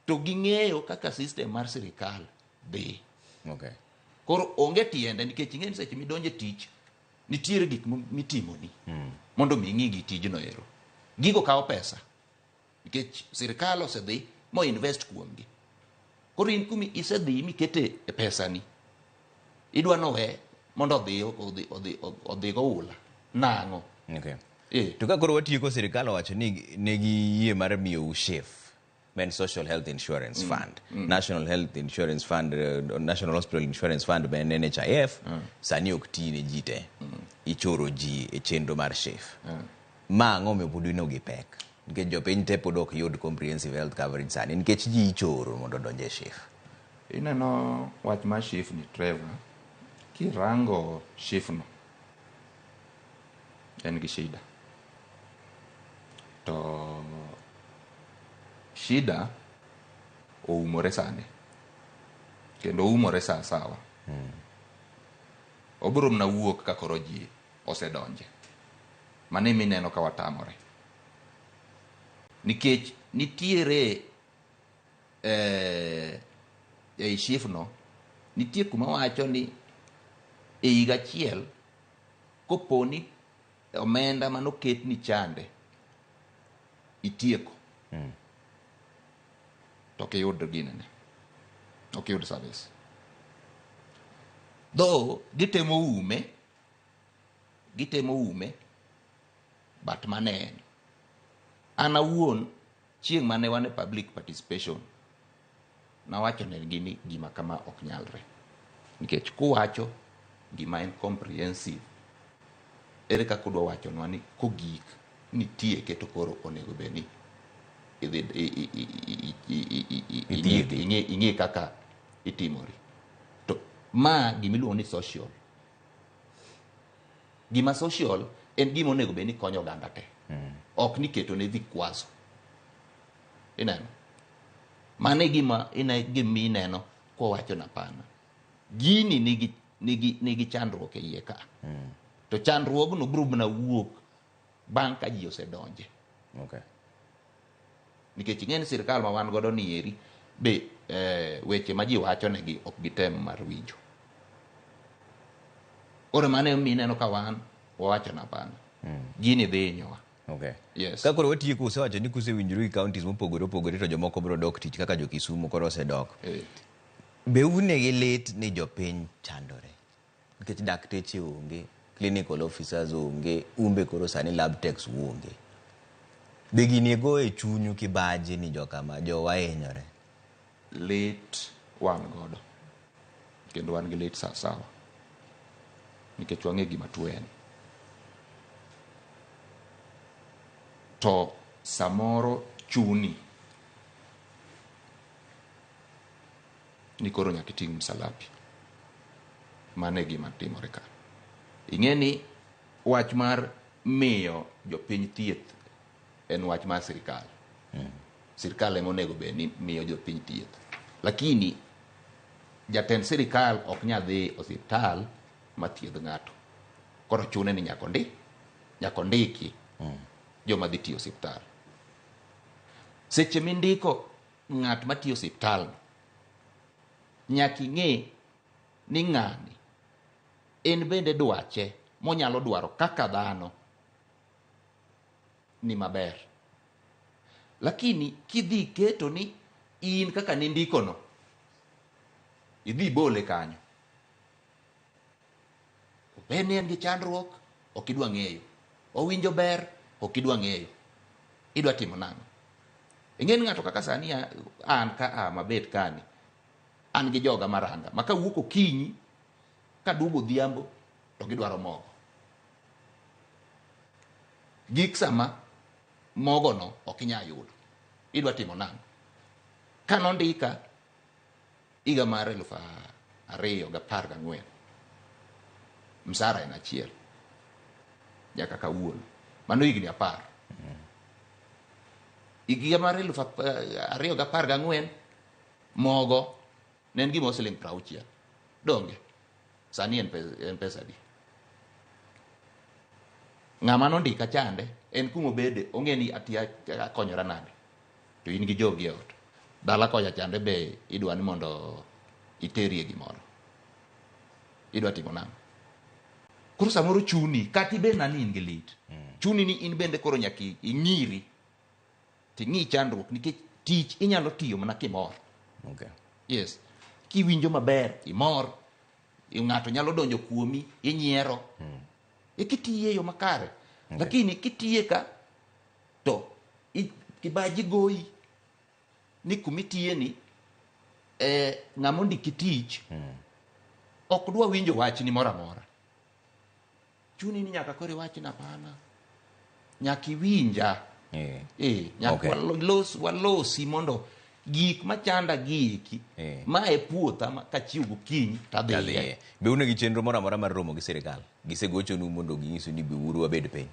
to ging'eyo kaka system mar sirikal dhi. Koro onge tiende, nikech ing'eni seche midonje tich nitiere gik mitimoni mondo mi ing'i tijno ero. Gigo kawo pesa, nikech sirikal osedhi mo invest kuomgi. Koro in kumi isedhi mikete e pesani, idwa nowe mondo odhi go ula nang'o. To ka koro watieko, sirikal owacho ni negi yie mar miyo chef men Social Health Insurance Fund, National Health Insurance Fund, National Hospital Insurance Fund ben NHIF, sani ok ti ne ji te, ichoro ji e chenro mar chef. Ma ang'o miyo pod ino gi pek, nikech jopiny te pod ok yud comprehensive health coverage sani nikech ji ichoro mondo donje chef. Ineno wach mar chef ni Trevor, kirango chef no en gi shida, to shida oumore sani kendo oumore sawa. Obiro mna wuok ka koro ji osedonje, mane mineno ka watamore, nikech nitiere ei chef no nitie kuma wacho ni e higa achiel koponi omenda manoket ni chande itieko, to ok iyud ginene, ok iyud service. Though gitemo ume but mane an awuon chieng' mane wane public participation nawacho ne gini gima kama ok nyalre, nikech kuwacho gima en comprehensive, ere kaka udwa wachonwa ni kogik nitie keto koro onego bed ni ing'e kaka itimori. To ma gimiluongo ni social. Gima social en gima onego bed ni konyo oganda te, ok ni keto ne vikwazo. Ineno, mane gima ineno kwa wacho na pana, gini nigi chandruok e iye ka, to chandruogno biro mana wuok bang' ka ji osedonje. Nikech ing'eni sirikal ma wan godo ni eri be weche ma ji wacho negi ok gitem mar winjo. Ora mane mineno ka wan wawacho na pana, gini dhi hinyowa. Yes. Ka koro watieko, usewacho ni kusewinjore gi counties mopogore opogore to jomoko biro dok tich kaka jo Kisumu koro osedok. Be unegi lit ni jopiny chandore, nikech dakteche onge, clinical officers onge, umbe koro sani lab techs onge. Be gini go e chunyu kibaji ni jokama jowa hinyore? Lit wan godo, kendo wan gi lit sawa, nikech wang'e gima tuo en. To samoro chuni ni koro nyaka iting' msalapi. Mane gima timore ka. Ing'eni wach mar miyo jopiny thieth en wach mar sirikal. Sirikal ema onego bed ni miyo jopiny thieth. Lakini jatend sirikal ok nyal dhi osiptal ma thiedh ng'ato. Koro chune ni nyaka ondiki joma dhi tiyo osiptal. Seche mindiko ng'at ma tiyo osiptal, nyaka ing'e ni ng'ani en bende dwache monyalo dwaro kaka dhano ni maber. Lakini kidhi keto ni in kaka nindikono idhi bole kanyo, obed ni en gi chandruok ok idwa ng'eyo, owinjo ber ok idwa ng'eyo, idwa timo nang'o? Ingen ng'ato kaka sani an ka mabet kani. An gi joga maranga. Maka wuok okinyi ka duogo dhiambo to gidwaro mogo. Gik sama mogo no okinya yudo. Idwa timo nang'o? Kanondika higa mar 2014 msara en achiel nyaka kawuono mano higni 10 higa mar 2014 mogo ne en gima siling 60 donge sani en pesa di ng'ama nondika chande en kumo bede ong'eni atia konyora nade to in gi jogi ot dala kocha chande be idwa ni mondo iterie gimoro idwa timo nang'o koro samoro chuni kati be nani in gi lit chuni ni in bende koro nyaki ing'iri ting'i chandruok nikech tich inyalo tiyo mana kimor. Okay. Yes. Kiwinjo maber imor ng'ato nyalo donjo kuomi inyiero ikitiye yo makare. Lakini kitiye ka to kibaji goyi ni kumitiye ni ng'amondi kitich ok dwa winjo wach ni mora mora. Chuni ni nyaka kore wach na pana. Nyaki winja. Nyaka walosi mondo gik machanda giki ma e puotha ka chiwo gokinyi tadhiye. Be une gi chenro mora mora mar romo gi sirikal? Gisegochonu mondo ginyisu ni bi uru wabed piny?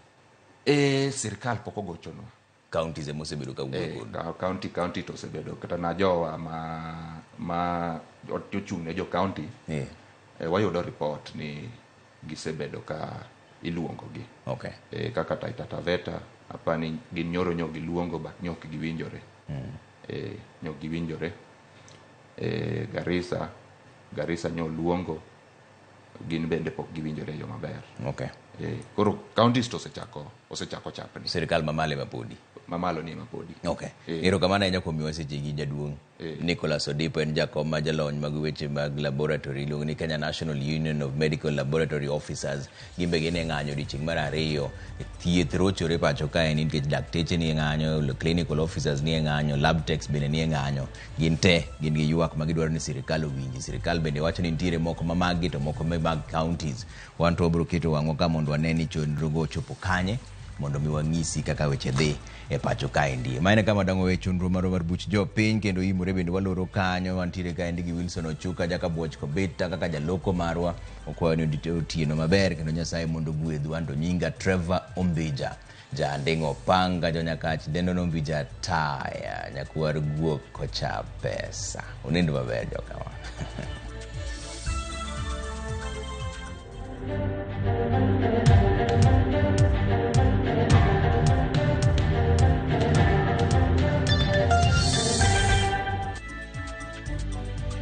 Sirikal pok ogochonwa. Counties emosebedo ka wuogo. County to osebedo kata na jowa ma ochung' ne jo county. Wayudo report ni gisebedo ka iluongo gi. Okay. Kaka Taita Taveta apani gin nyoro nyok giluongo but nyok giwinjore. Nyok giwinjore. Garissa nyo luongo gin bende pok giwinjore yo maber. Okay. Koro counties to osechako chapni. Sirikal mamalo mapodi. Mamalo ni mapodi. Okay. Erokamano ahinya kuom miwa seche gi jaduong'. Nicholas Odipo en jakom ma jalony mag weche mag laboratory iluongo ni Kenya National Union of Medical Laboratory Officers. Gimbe gin e ng'anyo odiochieng' mar ariyo. Thieth rochore pacho kae nikech dakteche ni e ng'anyo, clinical officers ni e ng'anyo, lab techs bende ni e ng'anyo. Gin gi ywak ma gidwaro ni sirikal owinji. Sirikal bende wacho ni nitiere moko ma magi to moko mag counties. Wan to wabiro keto wang'wa ka mondo wane ni chenro go ochopo kanye mondo mi wang'isi kaka weche dhi e pacho kaendi. Maene kama dang'o we chenro mar buch jopiny kendo imore bende waloro kanyo wantiere kaendi gi Wilson Ochuka jaka buoch kobeta kaka jaloko marwa okwayo ni otieno maber kendo Nyasaye mondo gwedhu an to nyinga Trevor Ombija janding'o panga jonyakach dendo Ombija taya nyakwar guok kocha pesa. Unindo maber jokama.